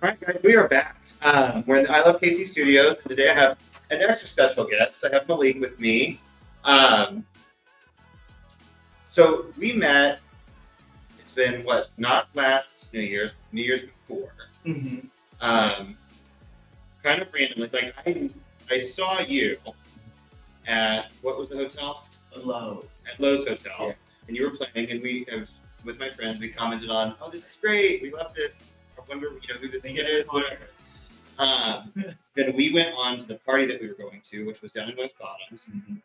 All right, guys, we are back. We're in the I Love Casey Studios, and today I have an extra special guest. I have Malek with me. Um, so we met. It's been what? Not last New Year's. New Year's before. Mm-hmm. Kind of randomly. Like I saw you at what was the hotel? Lowe's. At Lowe's Hotel, Yes. and you were playing, and I was with my friends. We commented on, "Oh, this is great. We love this. I wonder, who this kid is, whatever." Then we went on to the party that we were going to, which was down in West Bottoms, Mm-hmm.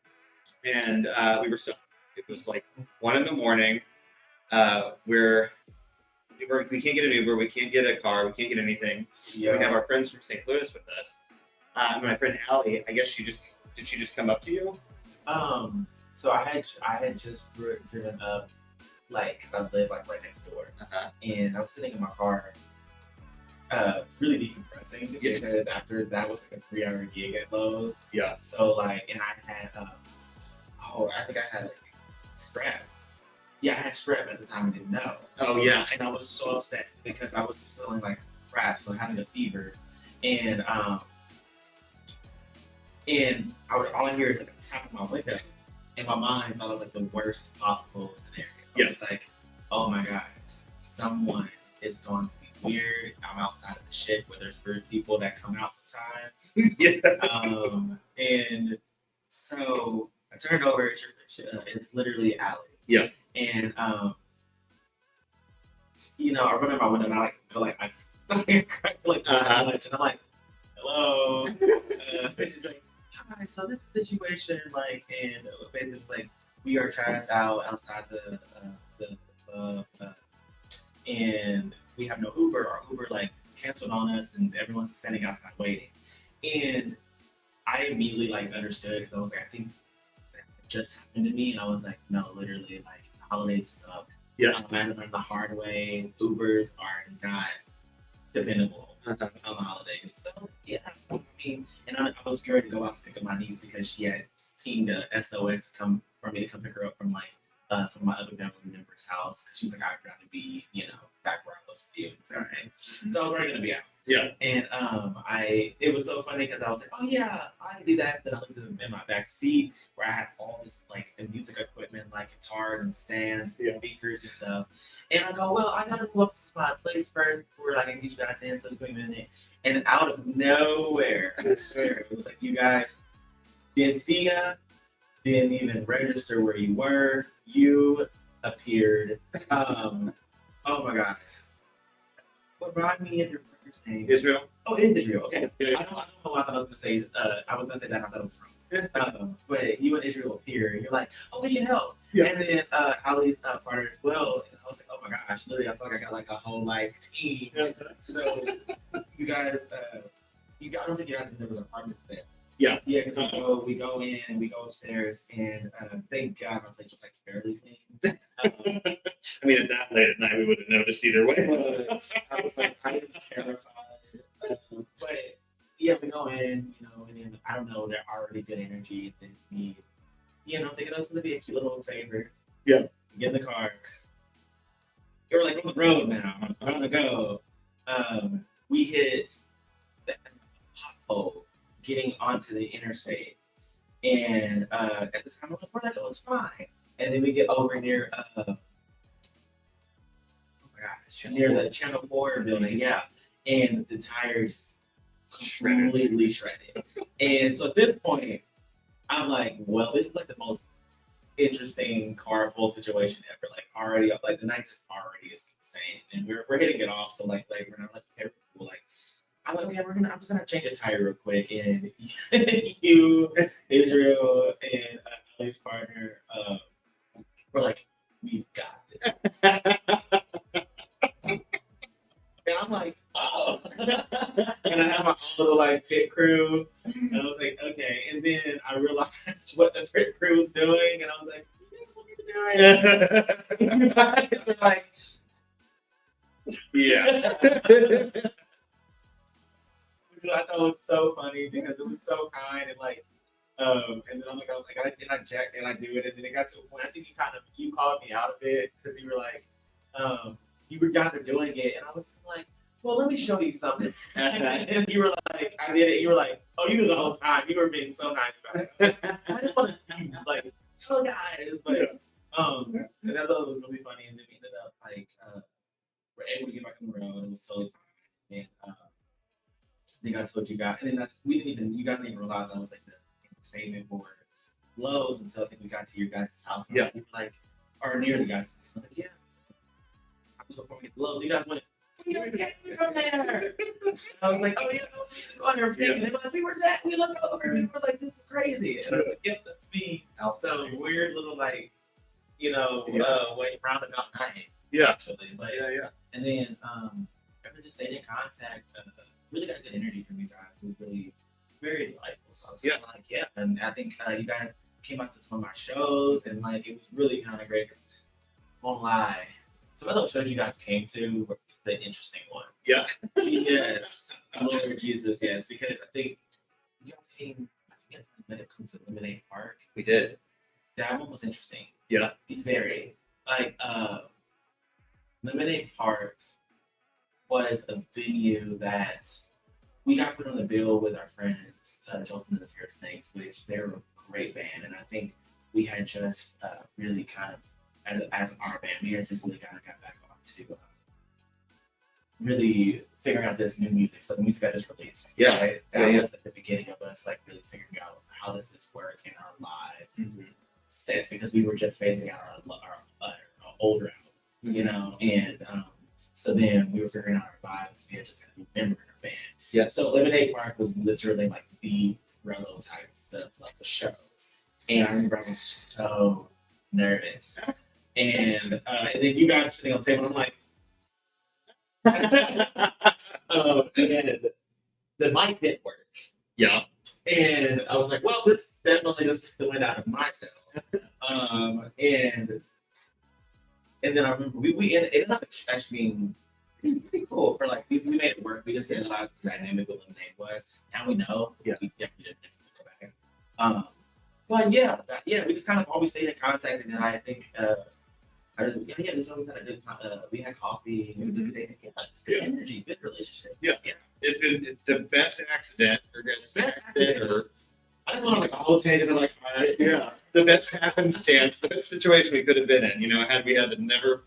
and we were stuck. It was like 1 a.m. We can't get an Uber, we can't get a car, we can't get anything. Yeah. We have our friends from St. Louis with us. My friend Allie, I guess she just come up to you? So I had just driven up, like, cause I live like right next door, and I was sitting in my car, really decompressing because after that was like a 3-hour gig at Lowe's. Yeah. So like, and I had, I think I had like strep. Yeah, I had strep at the time. I didn't know. Oh yeah. And I was so upset because I was feeling like crap, so having a fever, and all I hear is like a tap on my window, and my mind thought of like the worst possible scenario. Yeah. It's like, oh my gosh, someone is going to be weird. I'm outside of the shit where there's weird people that come out sometimes. Yeah. And so I turned over. It's literally Allie. Yeah. And I run in my window and I go like crack like lunch, and I'm like, hello. She's like, hi. So this is a situation like, and basically it's like we are trapped outside the club, and we have no Uber. Our Uber like canceled on us, and everyone's standing outside waiting. And I immediately like understood because I was like, I think that just happened to me, and I was like, no, literally, like the holidays suck. Yeah. I learned the hard way. Ubers are not dependable on the holidays. So yeah, I mean, and I was ready to go out to pick up my niece because she had pinged a SOS to come for me to come pick her up from like some of my other family members' house. She's like, I'd rather be, back where I was with you. It's all right. So I was already gonna be out. Yeah. And it was so funny because I was like, oh yeah, I can do that. Then I looked in my back seat where I had all this like music equipment, like guitars and stands, and speakers and stuff. And I go, well, I gotta go up to my place first before I can get you guys in. So give me a minute. And out of nowhere, I swear, it was like, you guys didn't see ya, didn't even register where you were. You appeared. Oh my god. Remind me of your brother's name. Israel. Oh, it is Israel. Okay. Yeah. I don't know what I thought I was gonna say. I was gonna say that. I thought it was wrong. But you and Israel appear, and you're like, "Oh, we can help." Yeah. And then Ali's partner as well. And I was like, "Oh my gosh, literally, I feel like I got like a whole like team." So you guys, I don't think you guys knew there was apartments there. Yeah. Yeah, because we go in and we go upstairs, and thank God my place was like fairly clean. I mean, at that late at night, we wouldn't have noticed either way. I was like, I was terrified. But yeah, we go in, and then I don't know, they're already good energy. And then we, thinking it's gonna be a cute little favor. Yeah. We get in the car. We're like on the road now. I'm on the go. We hit the pothole getting onto the interstate. And at the time, we're like, oh, it's fine. And then we get over near, near the Channel 4 building, yeah. And the tires completely shredded. And so at this point, I'm like, well, this is like the most interesting car full situation ever. Like already, like the night just already is insane. And we're hitting it off. So like we're not like, okay, cool. Like, I'm like, okay, I'm just gonna change a tire real quick. And you, Israel, and Ali's partner, we're like, we've got this. And I'm like, oh. And I have my own little like pit crew. And I was like, okay. And then I realized what the pit crew was doing. And I was like, you guys, what are you doing? You guys were like, yeah. Which I thought was so funny because it was so kind and like, and then I'm like, I check and I do it, and then it got to a point. I think you called me out of it because you were like, you guys are doing it, and I was like, well, let me show you something. And you were like, I did it. You were like, oh, you knew the whole time. You were being so nice about it. I didn't want to be like, oh, guys. But, and I thought it was really funny. And then we ended up, like, we're able to get back on the road. It was totally fine. And I think I told you guys, and then you guys didn't even realize I was like the entertainment board Lowe's until I think we got to your guys' house. And we were like, or near the guys' house. I was like, yeah. I was before we get to Lowe's. You guys went, we just came from there. I was like, oh yeah, I was going there. And they were like, we were that. We looked over and we were like, this is crazy. And I was like, yep, that's me. So weird little like, way roundabout night. Yeah. Actually, but and then ever just stayed in contact. Really got good energy from you guys. It was really very delightful. So I was like, yeah. And I think you guys came out to some of my shows, and like it was really kind of great. Cause won't lie, some of those shows you guys came to were the interesting ones. Yeah. Yes. Lord Jesus, yes. Because I think you guys came. I think when it comes to Lemonade Park, We did. that one was interesting. Yeah. It's very like Lemonade Park was a venue that we got put on the bill with our friends, Jolson and the Fear Snakes, which they're a great band. And I think we had just really kind of, as our band, we had just really kind of got back on to really figuring out this new music. So the music I just released. Yeah. Right? That was at the beginning of us like really figuring out how does this work in our live sets, because we were just phasing out our older album, and so then we were figuring out our vibes. We had just got a new member in our band. Yeah. So Lemonade Park was literally like the prototype of the shows. And I remember I was so nervous. And then you guys were sitting on the table, and I'm like, and the mic didn't work. Yeah. And I was like, well, this definitely just took the wind out of myself. And then I remember we ended up actually being pretty cool for like we made it work. We just didn't realize the dynamic what Lemonade was. Now we know. Yeah. We definitely didn't next week go back. But yeah, we just kind of always stayed in contact, and then I think there's always had a good we had coffee and we just stayed it's good energy, good relationship. Yeah. It's been the best accident or best accident or I just went on like a whole tangent of like, all right. Yeah. The best happenstance, the best situation we could have been in. Had we had to never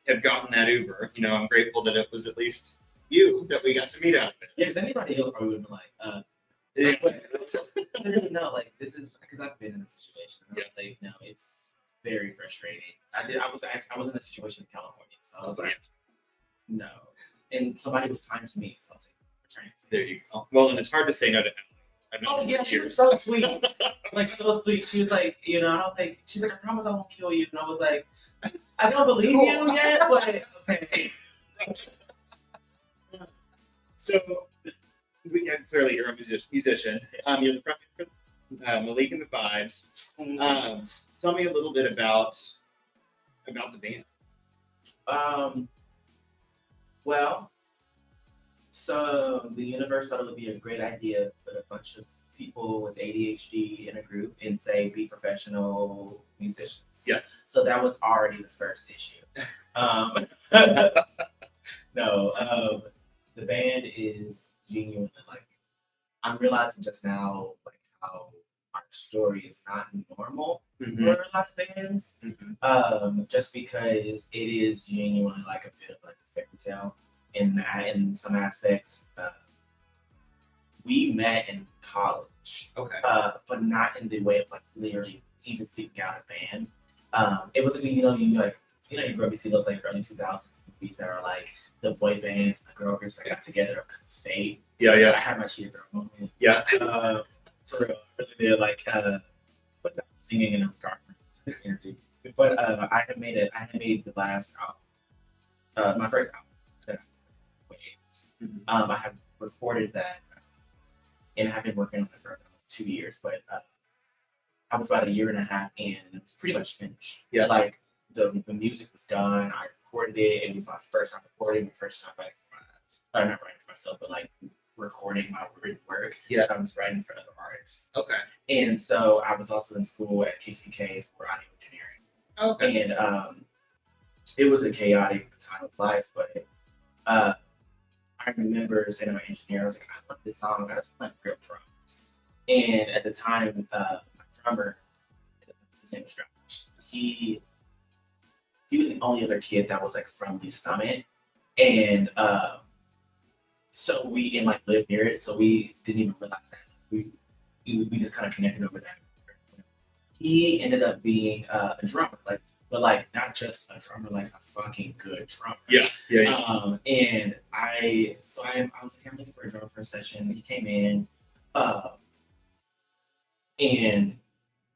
have gotten that Uber, I'm grateful that it was at least you that we got to meet out of it. Yeah, because anybody else probably would have been like, no, like this is because I've been in a situation. And I was like, no, it's very frustrating. I was in a situation in California, so I was like, no. And somebody was kind to me, so I was like, returning. There you go. Well, and it's hard to say no to Emily. Oh yeah, she was so sweet. Like so sweet. She was like, I was like, she's like, I promise I won't kill you. And I was like, I don't believe you yet, but okay. So, clearly you're a musician. You're the front for Malek and the Vibez. Tell me a little bit about the band. Well, so the universe thought it would be a great idea to put a bunch of people with ADHD in a group and say be professional musicians. Yeah. So that was already the first issue. No, the band is genuinely like I'm realizing just now like how our story is not normal for a lot of bands. Just because it is genuinely like a bit of like a fairy tale in some aspects. We met in college, Okay. But not in the way of like literally even seeking out a band. It was you grew up, you see those like early 2000s movies that are like the boy bands and the girl groups that got together because of fate. Yeah. I had my cheer girl moment. Yeah. For real, really did like singing in a dark room energy. But I had made the last album, my first album that I have recorded that, and I've been working on it for about 2 years. But I was about a year and a half in, and it was pretty much finished. Yeah, like the music was done. I recorded it. It was my first time recording, my first time not writing for myself, but like recording my written work. Yeah, I was writing for other artists. Okay. And so I was also in school at KCK for audio engineering. Okay. And it was a chaotic time of life, but I remember saying to my engineer, I was like, I love this song. I just want real drums. And at the time, my drummer, his name was Josh. He was the only other kid that was like from the summit, and so we and like lived near it, so we didn't even realize that we just kind of connected over that. He ended up being a drummer, like, but like not just a drummer, like a fucking good drummer. And I was like, I'm looking for a drummer for a session. He came in, and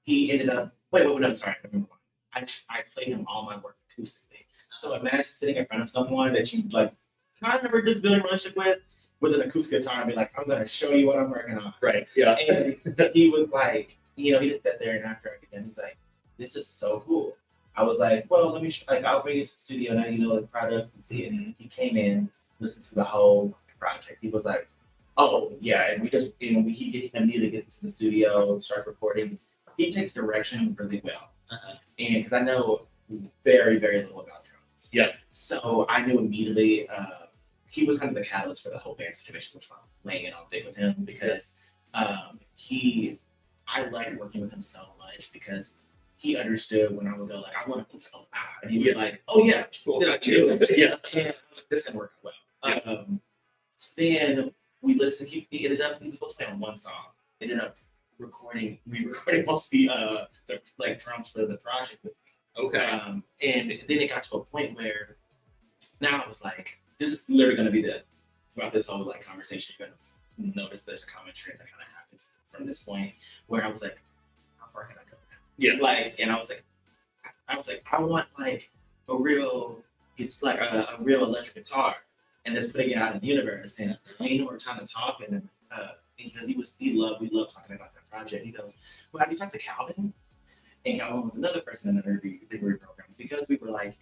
he ended up. Wait, no, sorry, I remember. I played him all my work acoustically. So imagine sitting in front of someone that you like kind of were just building a relationship with an acoustic guitar and be like, I'm gonna show you what I'm working on. Right. Yeah. And he was like, he just sat there and after I began, he's like, this is so cool. I was like, well, let me I'll bring it to the studio now, the product and see it. And he came in, listened to the whole project. He was like, oh yeah, and we just he immediately gets into the studio, starts recording. He takes direction really well. And because I know very, very little about drums. Yeah. So I knew immediately he was kind of the catalyst for the whole band situation, which I'm laying it all day with him because I liked working with him so much because he understood when I would go like, I want to put something out. And he was like, oh yeah, Cool. then I do. Yeah. And I was like, this is gonna work well. So then we listened, he was supposed to play on one song. Ended up we recorded most of the like drums for the project with me. Okay. And then it got to a point where now I was like, this is literally going to be throughout this whole like conversation, you're going to notice there's a common trend that kind of happens from this point where I was like, how far can I go now? Yeah. Like, and I was like, I want like it's like a real electric guitar and just putting it out in the universe. And we were trying to talk and because we loved talking about that project. He goes, well, have you talked to Calvin? And Calvin was another person in the degree program because we were like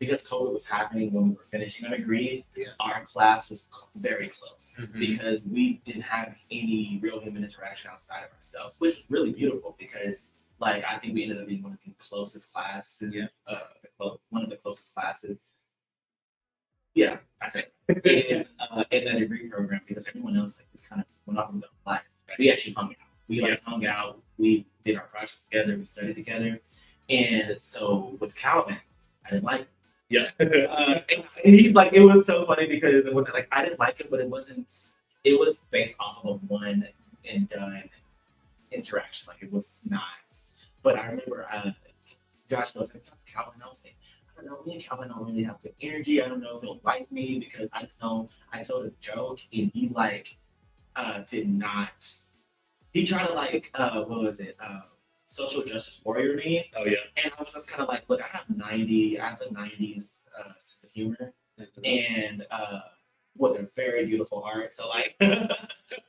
because COVID was happening when we were finishing our degree. Yeah. Our class was very close Mm-hmm. because we didn't have any real human interaction outside of ourselves, which was really beautiful because like I think we ended up being one of the closest classes. Yeah. One of the closest classes. Yeah, that's it. In that degree program, because everyone else like just kind of went off in their life. We actually hung out. We hung out. We did our projects together. We studied together. And so with Calvin, I didn't like him. Yeah. And he like it was so funny because it wasn't like I didn't like him, but it wasn't. It was based off of a one and done interaction. Like it was not. But I remember Josh goes, I talked to Calvin and I was like, I don't know, me and Calvin don't really have good energy. I don't know if he'll like me because I just know I told a joke and he like did not. He tried to like what was it? Social justice warrior me. Oh yeah. And I was just kind of like, look, I have a 90s sense of humor and with a very beautiful heart. So like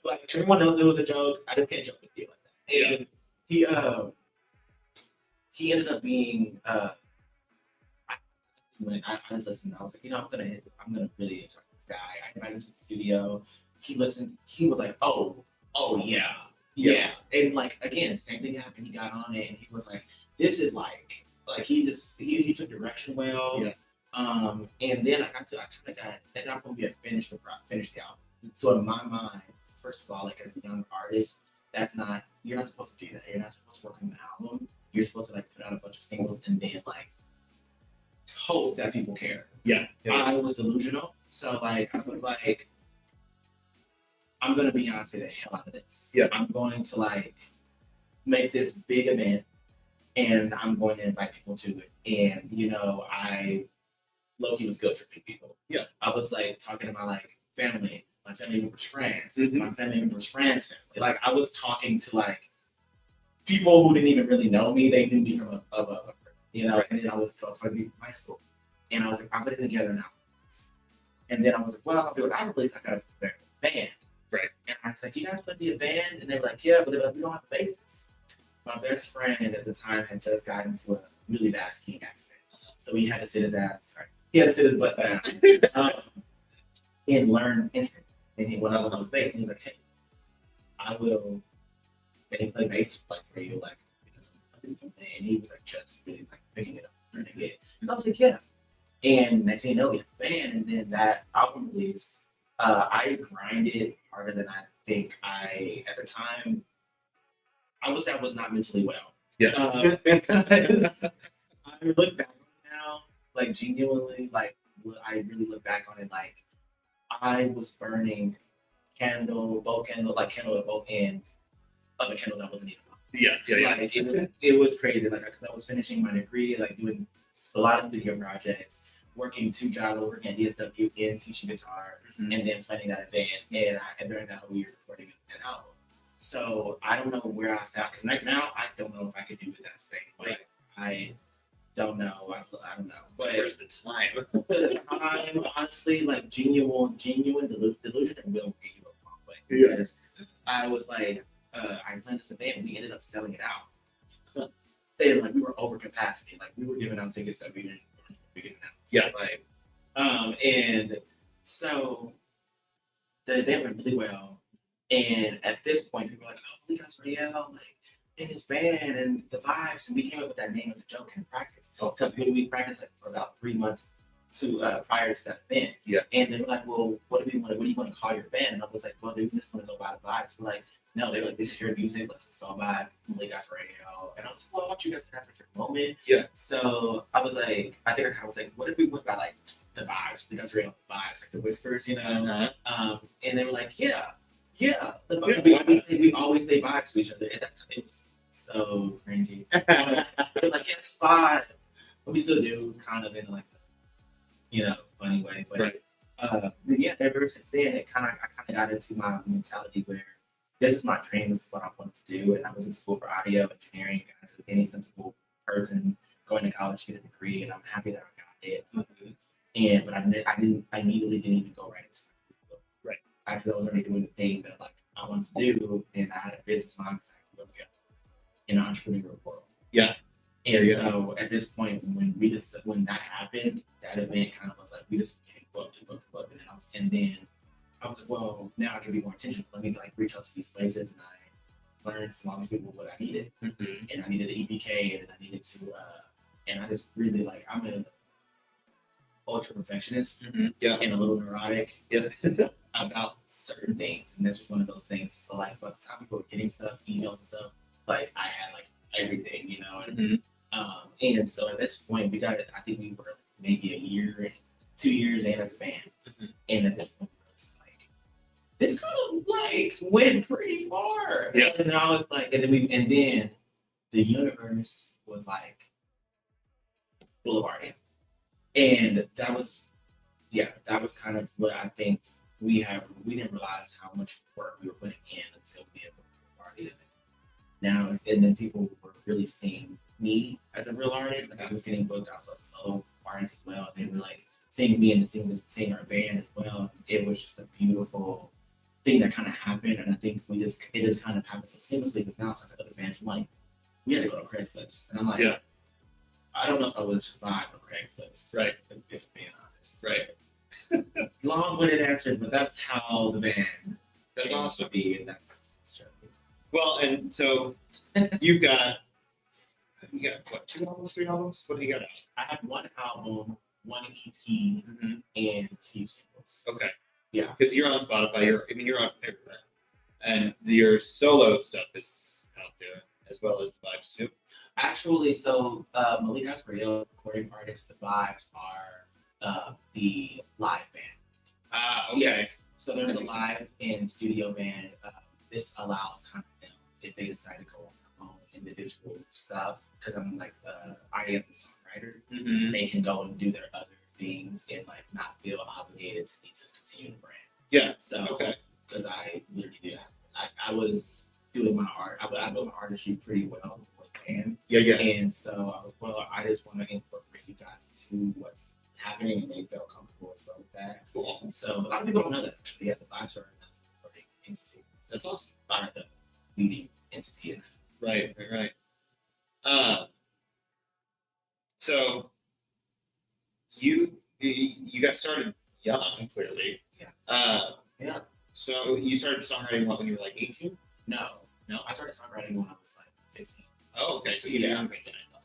like everyone knows it was a joke. I just can't joke with you like that. And he ended up being when I just listened, I was like, I'm gonna really interact with this guy. I invited him to the studio. He listened. He was like, oh yeah. And like again, same thing happened. He got on it, and he was like, this is like he took direction well. Yeah. And then I kind of got at that point we had finished the album. So in my mind, first of all, like as a young artist, you're not supposed to do that. You're not supposed to work on an album. You're supposed to like put out a bunch of singles and then like hope that people care. Yeah. I was delusional. So like I was like, I'm gonna Beyonce the hell out of this. Yeah. I'm going to like make this big event and I'm going to invite people to it. And I low-key was guilt tripping people. Yeah. I was like talking to my like family, my family members' friends, Mm-hmm. my family members' friends' family. Like I was talking to like people who didn't even really know me. They knew me from a person, Right. And then I was talking to people from high school. And I was like, I'm putting together now. And then I was like, well, if I do an album release, I gotta do a band. Right. And I was like, you guys want to be a band? And they were like, yeah, but they were like, we don't have a bassist. My best friend at the time had just gotten into a really bad skiing accident. So he had to sit his butt down and learn instruments. And he went up on his bass and he was like, hey, I will play bass like for you, like because I'm and he was like just really like picking it up, learning it. And I was like, yeah. And next thing you know, we have a band, and then that album release, I grinded harder than I think at the time, I would say I was not mentally well. Yeah. Because I look back on it now, like genuinely, like I really look back on it, like I was burning candle at both ends of a candle that wasn't even on. Yeah. Like it was crazy. Like because I was finishing my degree, like doing a lot of studio projects, working 2 jobs, working at DSW and teaching guitar, and then playing at a band. And during that whole year recording an album. So I don't know where I found because right now I don't know if I could do it that same way. Right. I don't know. I don't know. But where's the time? the time, honestly, like genuine delusion and will get you a long way. Yeah. Because I was like, I planned this event, we ended up selling it out. And like we were over capacity. Like we were giving out tickets that we didn't get out. Yeah. Like, and so the event went really well. And at this point, people were like, "Oh, Malek Azrael, like in his band and the vibes," and we came up with that name as a joke in practice because we practiced like for about 3 months prior to that event. Yeah. And they were like, "Well, what do you want to call your band?" And I was like, "Well, we just want to go by the vibes." We're like, "No," they were like, "This is your music. Let's just go by Malek Azrael." And I was like, "Well, I want you guys to have like your moment." Yeah. So I was like, I think I kind of was like, "What if we went by like the vibes, Malek Azrael vibes, like the whispers, you know?" And they were like, "Yeah." Yeah, we always say vibes to each other. And that time it was so cringy. We're like, yeah, it's vibe. But we still do, kind of in like a, funny way. But yeah, ever since then, I kind of got into my mentality where this is my dream. This is what I wanted to do. And I was in school for audio engineering as any sensible person going to college to get a degree. And I'm happy that I got it. But I immediately didn't even go right into it. Because I was already doing the thing that like I wanted to do, and I had a business mind because I grew up in an entrepreneurial world. Yeah. And so at this point, when that happened, that event kind of was like we just became booked, and then I was like, well, now I can be more intentional. Let me like reach out to these places, and I learned from all these people what I needed, and I needed an EPK, and then I needed to, and I just really like I'm an ultra perfectionist, and a little neurotic. About certain things, and this was one of those things. So like by the time people were getting stuff, emails and stuff, like I had like everything, and so at this point we got it. I think we were maybe a year, 2 years in as a band, and at this point it's like this kind of like went pretty far. And I was like, and then the universe was like boulevarding, and that was kind of what I think. We didn't realize how much work we were putting in until we had the party. Now, and then people were really seeing me as a real artist. Like I was getting booked also as a solo artist as well. They were like seeing me and seeing our band as well. It was just a beautiful thing that kind of happened, and I think it just kind of happened so seamlessly because now it's like other bands. I'm like, we had to go to Craigslist, and I'm like, I don't know if I would survive on Craigslist, right? If I'm being honest, right. Long-winded answer, but that's how the band. That's awesome. Be, and that's sure. Well, and so you got what? 2 albums, 3 albums? What do you got out? I have 1 album, 1 EP, and a few singles. Okay. Yeah. Because you're on Spotify. You're on everywhere, and your solo stuff is out there as well as the Vibes too. Actually, so Malek Azrael, recording artist, the Vibes are the live band. Okay. Yes. So they're the live and studio band. This allows kind of them, if they decide to go on their own individual stuff, because I'm like I am the songwriter. They can go and do their other things and like not feel obligated to need to continue the brand. Yeah. So okay. Because I literally did. I was doing my art. I built my artistry pretty well before the band. Yeah. And so I was I just want to incorporate you guys into what's happening, and they felt comfortable as well with that. Cool. So a lot of people don't know that actually. Yeah, the Vibes are an entity. That's awesome. The leading entity. Right. So you got started young, clearly. Yeah. So you started songwriting when you were like 18? No. I started songwriting when I was like 15. Oh, okay. So even younger than I thought.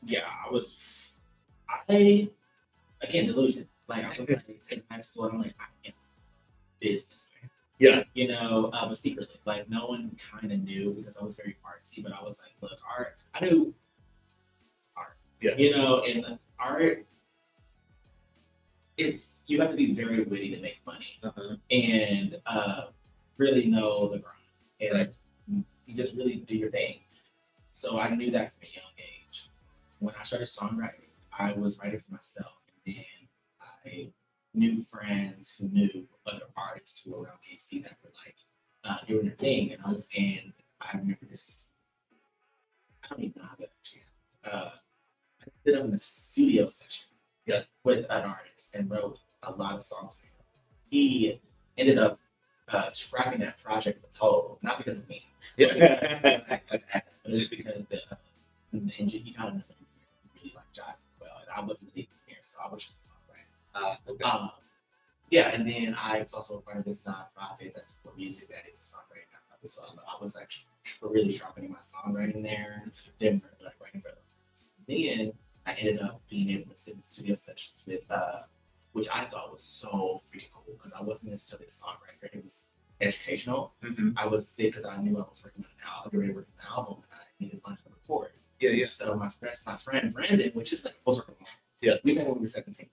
Yeah, again, delusion. Like I was like in high school, and I'm like, I am a businessman. Yeah. You know, but secretly, like no one kind of knew because I was very artsy. But I was like, look, art. I knew art. Yeah. You know, and art is you have to be very witty to make money, and really know the grind, and you just really do your thing. So I knew that from a young age. When I started songwriting, I was writing for myself, and then I knew friends who knew other artists who were around KC that were like doing their thing, and I remember this. I don't even know how that actually happened. I ended up in a studio session with an artist and wrote a lot of songs for him. He ended up scrapping that project as a total, not because of me, but it was because the engine he found another engineer who really like jive well, and I wasn't the engineer, so I was just a songwriter. Okay. Yeah, and then I was also a part of this nonprofit that's for music that is a songwriting nonprofit. So I was like really sharpening my songwriting there, then like writing for others. Then I ended up being able to sit in studio sessions with, which I thought was so freaking cool because I wasn't necessarily a songwriter. It was educational. I was sick because I knew I was working on an album, getting ready to work on an album, and I needed money to record. Yeah. So my friend Brandon, which is like a full circle. Yeah. We met when we were 17.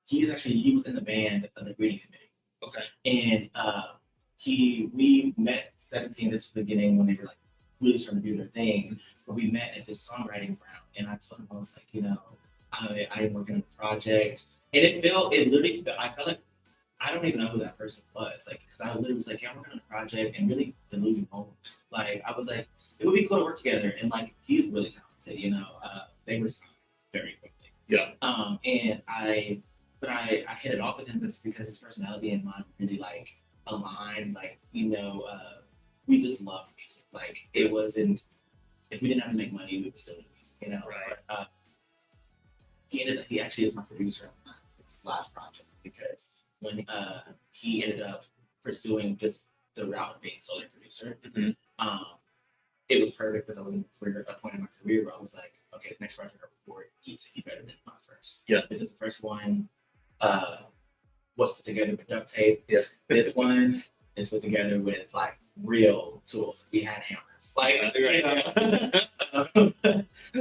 He was in the band of the greeting committee. Okay. And we met 17. This was the beginning when they were like really starting to do their thing. But we met at this songwriting round, and I told him I was like, you know, I am working on a project, and it literally felt. I felt like I don't even know who that person was, like because I literally was like, yeah, I'm working on a project, and really delusional. Like I was like, it would be cool to work together, and like he's really talented, you know. They were signed very quickly. Yeah. And I hit it off with him because his personality and mine really like aligned. Like, you know, we just loved music. Like it wasn't if we didn't have to make money, we would still do music, you know. Right. But, he actually is my producer on this last project because when he ended up pursuing just the route of being solo producer, it was perfect because I was in a point in my career where I was like, okay, the next project I record needs to be better than my first. Yeah. Because the first one was put together with duct tape. Yeah. This one is put together with like real tools. We had hammers. Like,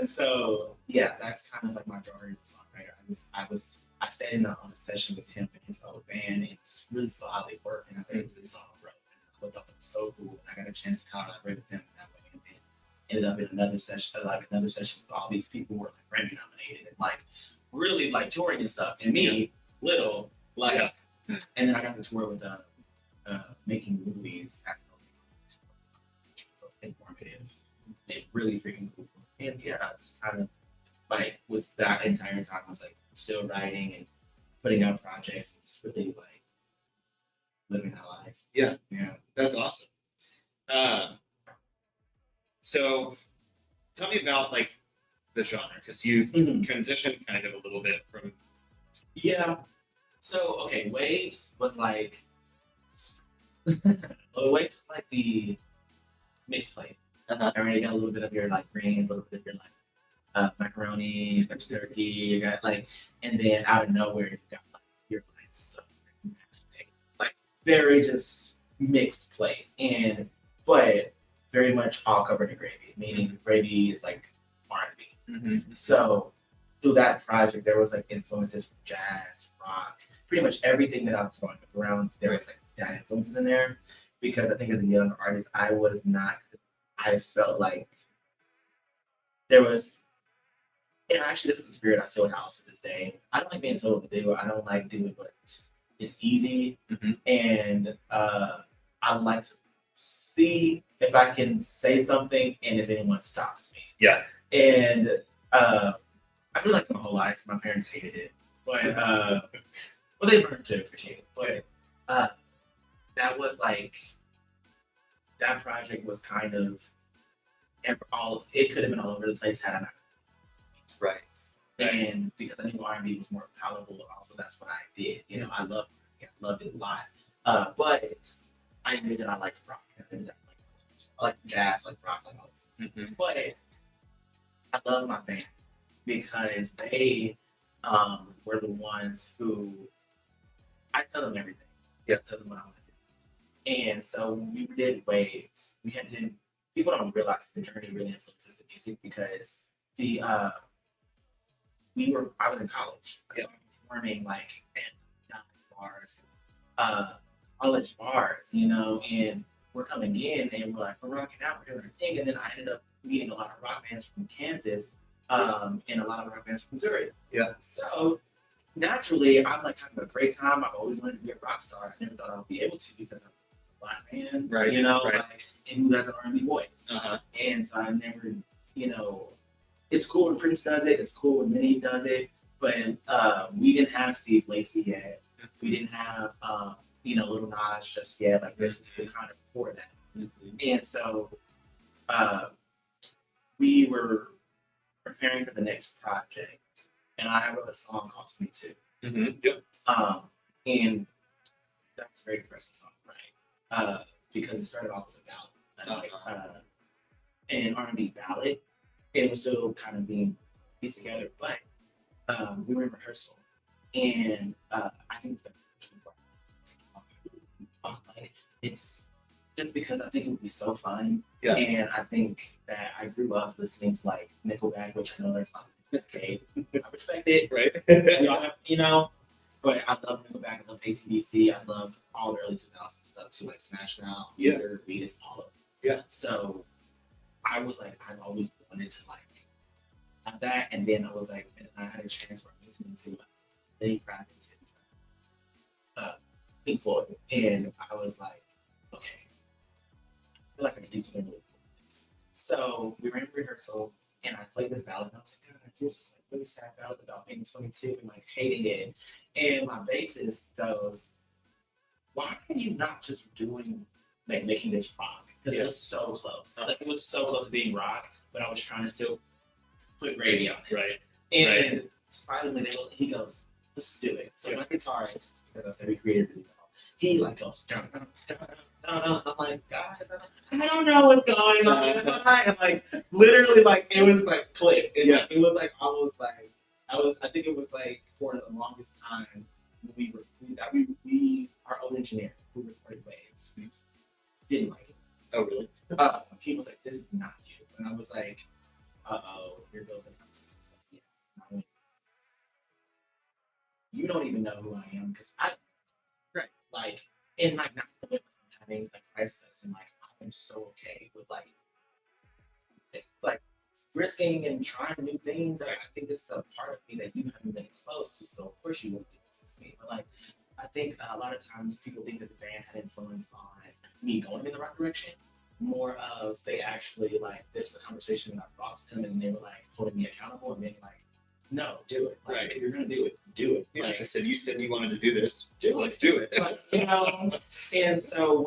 so yeah, that's kind of like my journey as a songwriter. I sat in on a session with him and his old band and just really saw how they work, and I think really saw the road. And I thought that was so cool. And I got a chance to collaborate with them in that way, and then ended up in another session with all these people who were like Grammy nominated and like really like touring and stuff. And me, little, like, and then I got to tour with making movies at the so informative and really freaking cool. And yeah, I just kind of like was that entire time I was like still writing and putting out projects and just really like living that life. Yeah. That's awesome. So tell me about like the genre because you've transitioned kind of a little bit from. Yeah. So okay, Waves was like Waves is like the mixed plate. Alright, you got a little bit of your like greens, a little bit of your like macaroni, bunch of turkey, you got like, and then out of nowhere you got like your like southern like very just mixed plate, and but very much all covered in gravy, meaning the gravy is like R&B. So through that project, there was like influences from jazz, rock, pretty much everything that I was growing up around. There was like that influences in there because I think as a young artist, I felt like there was, and actually this is the spirit I still house to this day. I don't like being told what to do. I don't like doing what it's easy, and I like to see if I can say something and if anyone stops me. Yeah. And I feel like my whole life my parents hated it, but well they learned to appreciate it. But that was like that project was kind of it could have been all over the place had I not. Right. And because I knew R&B was more palatable, also that's what I did. You know, I loved it a lot. But I knew that I liked rock. I like jazz, I like rock, like all this. But I love my band because they were the ones who I tell them everything. Tell them what I want to do. And so when we did Waves, we had to. People don't realize the journey really influences the music because the I was in college, so I'm performing like at bars, uh, college bars, and we're coming in and we're rocking out, we're doing our thing, and then I ended up meeting a lot of rock bands from Kansas, and a lot of rock bands from Missouri. Yeah. So naturally, I'm like having a great time. I've always wanted to be a rock star. I never thought I would be able to because I'm a black man, Right. Like, and who has an R&B voice. And so I never, it's cool when Prince does it. It's cool when Minnie does it. But we didn't have Steve Lacy yet. We didn't have, Little Nas just yet. Like this was the kind of before that. And so we were preparing for the next project, and I wrote a song called 22. Yep. And that's a very depressing song, right? Because it started off as a ballad, an R&B ballad. It was still kind of being pieced together, but we were in rehearsal, and I think that like it's just because I think it would be so fun. Yeah. And I think that I grew up listening to like Nickelback, which I know there's not okay. I respect it. Right. We all have, but I love Nickelback, I love AC/DC, I love all the early 2000s stuff too, like Smash Mouth, Vibez, all of it. Yeah. So I was like, I've always wanted to like have that, and then I was like, and I had a chance where I was listening to Lenny Kravitz and Pink Floyd, and I was like, okay, I feel like I could do something really cool with this. So we were in rehearsal, and I played this ballad, and I was like, God, it's just like really sad ballad about being 22 and like hating it. And my bassist goes, why are you not just doing like making this rock? Because it was so close. Like it was so close to being rock, but I was trying to still put gravy on it. Right. And finally he goes, let's do it. So my guitarist, because I said we created it, he like goes, dun, dun, dun, dun, dun. I'm like, guys, I don't know what's going on. And like literally like it was like click. It was like almost like I think it was like for the longest time we our own engineer who recorded Waves didn't like it. Oh really? He was like, this is not you. And I was like, uh-oh, here goes the conversation. Yeah. You don't even know who I am because I like in like not having a crisis and like I'm so okay with like risking and trying new things. I think this is a part of me that you haven't been exposed to, so of course you wouldn't think this is me. But like I think a lot of times people think that the band had influence on me going in the right direction. More of they actually like this is a conversation that I brought to them and they were like holding me accountable and being like, no, do it. Like if you're gonna do it, do it. Yeah, like, I said you said you wanted to do this. Let's do it. Like, and so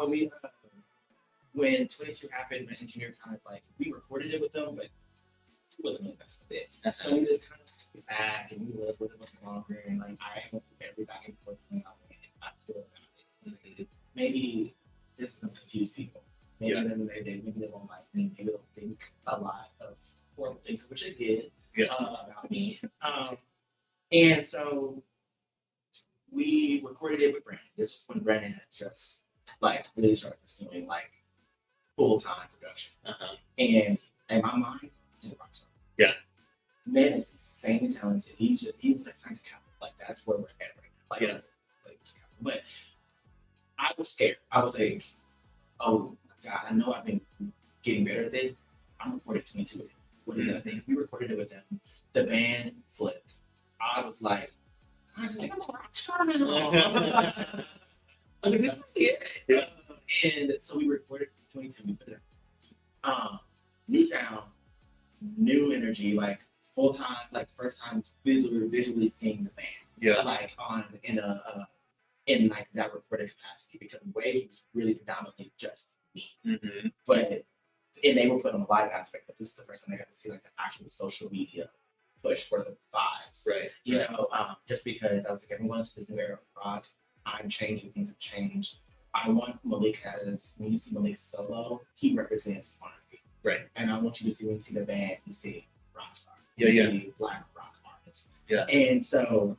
when 22 happened, my engineer kind of like we recorded it with them, but he wasn't really messing with it. So we just kind of took it back and we lived with it much longer and like I went through every back and forth thing I feel about it. Like, maybe this is gonna confuse people. Maybe they won't like me. Maybe they'll think a lot of horrible things, which they did about me. And so we recorded it with Brandon. This was when Brandon had just like really started pursuing like full-time production. And in my mind, he's a rock star. Yeah. Man is insanely talented. He was like signed to Capital. Like that's where we're at right now. But I was scared. I was like, oh my God, I know I've been getting better at this. I'm recording 22 with him. What is that thing? We recorded it with him. The band flipped. I was like, guys, I think I'm a rock star now. I was like, this is it. And so we recorded 22. We put it out. New sound, new energy, like full time, like first time visually seeing the band. Yeah. Like in like that recorded capacity because Wave was really predominantly just me. But and they were put on the live aspect, but this is the first time they got to see like the actual social media push for the vibes. Right. You know, just because I was like, everyone's this new era of rock. I'm changing, things have changed. I want Malek as when you see Malek solo, he represents R&B. Right. And I want you to see when you see the band, you see rock star. You see black rock artist. Yeah. And so,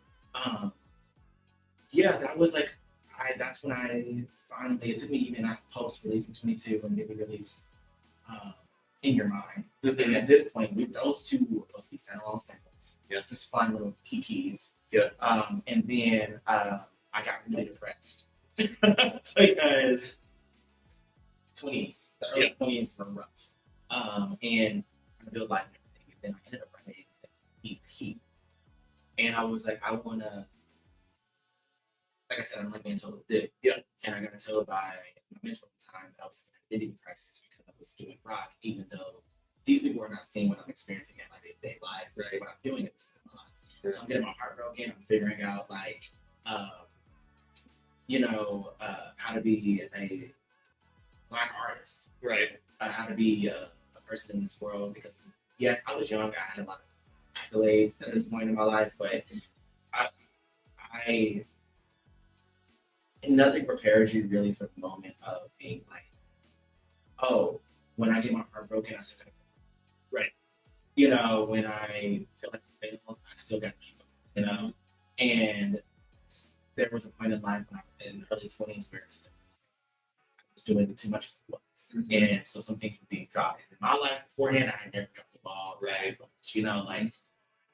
yeah, that was like, that's when I finally, it took me even at post releasing 22 and maybe release In Your Mind. And at this point, with those two were supposed to be standalone samples. Yeah. Just fun little PPs. Yeah. And then I got really depressed because 20s, the early 20s were rough. And I built life and everything. And then I ended up writing an EP. And I was like, I want to, like I said, I'm like being told it. Yeah. And I got told by my mentor at the time that I was in an identity crisis because I was doing rock, even though these people are not seeing what I'm experiencing in my day-to-day life, Right. what I'm doing in this my life. Yeah. So I'm getting my heart broken. I'm figuring out like, how to be a Black artist, Right. how to be a person in this world. Because yes, I was young. I had a lot of accolades at this point in my life, but I nothing prepares you really for the moment of being like, oh, when I get my heart broken, I still gotta go. Right. When I feel like I failed, I still gotta keep going, And there was a point in life when I was in the early 20s where I was doing too much at once. And so some things were being dropped. In my life beforehand, I had never dropped the ball. Right. Like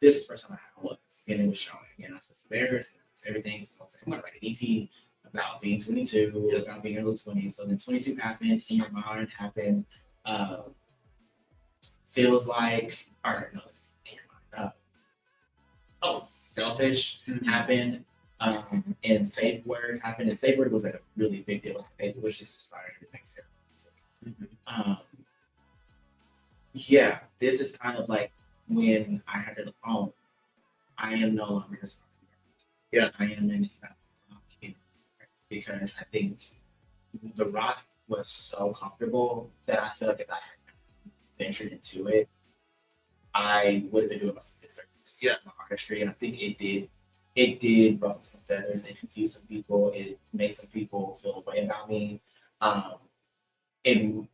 this is the first time I had was, and it was showing. And I was embarrassed, and it was everything. So I was like, I'm gonna write an EP about being 22, about being early 20s. So then 22 happened, In Your Mind happened. Feels like, or no, it's In Your Mind. Selfish happened. And Safe Word happened. And Safe Word was like a really big deal. It was just inspired the next era. Yeah, this is kind of like when I had to own, I am no longer just Yeah. I am in because I think the rock was so comfortable that I feel like if I had ventured into it, I would have been doing myself a disservice. Yeah. My artistry, and I think it did ruffle some feathers. It confused some people. It made some people feel a way about me. And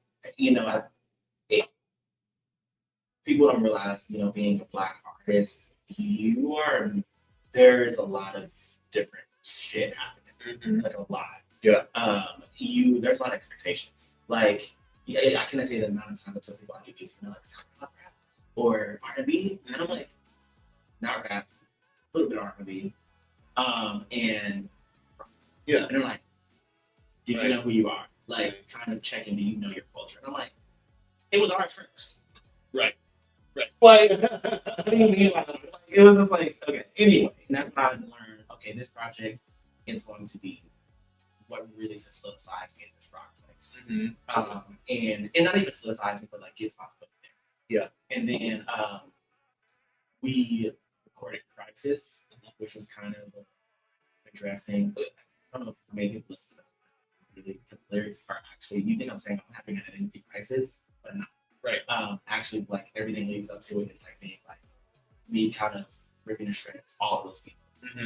people don't realize, being a Black artist, there's a lot of different shit happening, like a lot. Yeah. There's a lot of expectations. Like, I cannot say the amount of times I tell people I do music, like rap or R&B, and I'm like, not rap, a little bit of R&B, and yeah, and they're like, do you know who you are? Like, kind of checking, do you know your culture? And I'm like, it was art first. Right. Like, what do you mean? It was just like, okay. Anyway, and that's when I learned. Okay, this project is going to be what really solidifies me in this rock place. And not even solidifies me, but like gets my foot there. Yeah. And then we recorded Crisis, which was kind of addressing. I don't know if maybe people listen to that. Really, the lyrics are actually. You think I'm saying I'm having an identity crisis, but not. Right. Actually, like everything leads up to it. It's like being like me kind of ripping to shreds all of those people.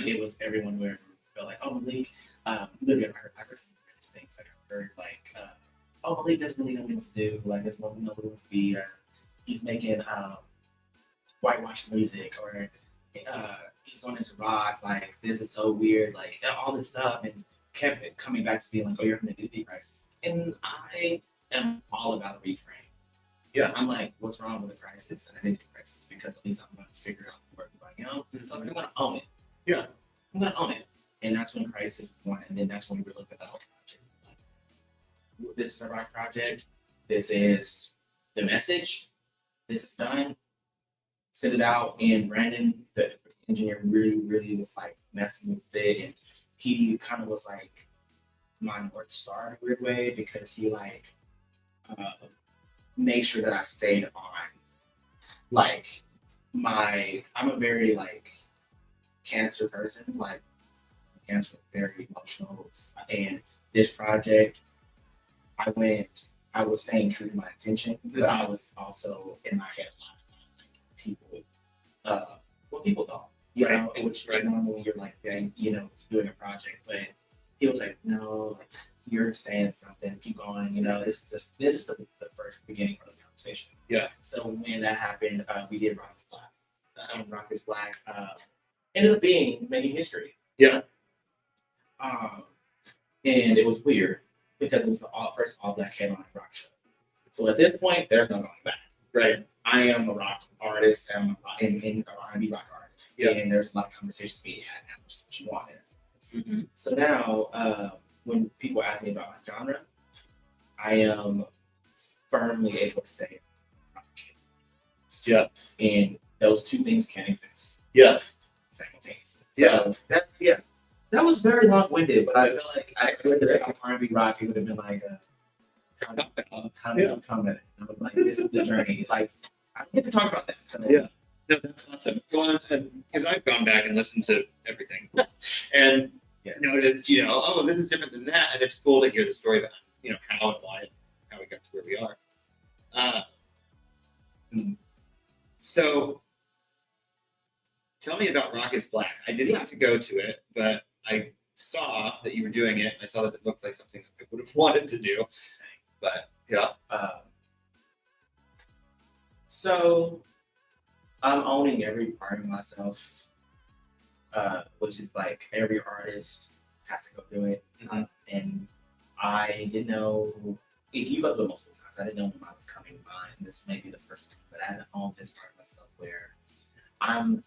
It was everyone where felt like, oh, Malik, literally I've heard some various things. Like I've heard like, oh, Malik doesn't really know what he wants to do. Like doesn't know what he wants to be. Or he's making whitewash music, or he's going into rock. Like this is so weird. Like all this stuff, and kept it coming back to being like, oh, you're having an identity crisis. And I am all about a reframe. Yeah. I'm like, what's wrong with a crisis, an identity crisis? Because at least I'm going to figure out where I am. So I'm going to own it. Yeah. I'm going to own it. And that's when Crisis was born. And then that's when we looked at the whole project. Like, this is a rock project. This is the message. This is done. Send it out. And Brandon, the engineer, really, really was like messing with it. And he kind of was like my North Star in a weird way, because he like made sure that I stayed on like I'm a very like Cancer person, like Cancer, very emotional. And this project, I was staying true to my intention, but I was also in my head a lot about like people, what people thought, which is normal when you're like, doing a project. But he was like, no, you're saying something, keep going, this is the first beginning of the conversation. Yeah. So when that happened, we did Rock the Block. Rock is Black ended up being making history. Yeah. And it was weird because it was the first all black headline rock show. So at this point, there's no going back. Right. I am a rock artist. I'm an R&B rock artist. Yeah. And there's a lot of conversations being had now, which is what you want. Mm-hmm. So now, when people ask me about my genre, I am firmly able to say rock. Yeah. And those two things can exist. Yeah. Simultaneously. Yeah. So that's that was very long-winded, but I feel like I would have R&B rock. It would have been like, how did you come at it? I was like, this is the journey. Like, I don't get to talk about that. So. Yeah. No, that's awesome. Well, because I've gone back and listened to everything, and noticed, oh, this is different than that, and it's cool to hear the story about, how and why, how we got to where we are. So, tell me about Rock is Black. I didn't get to go to it, but I saw that you were doing it. I saw that it looked like something that I would have wanted to do. But yeah. So I'm owning every part of myself, which is like every artist has to go through it. Mm-hmm. And I didn't know. You go through it multiple times. I didn't know when I was coming by, and this may be the first time, but I hadn't owned this part of myself where I'm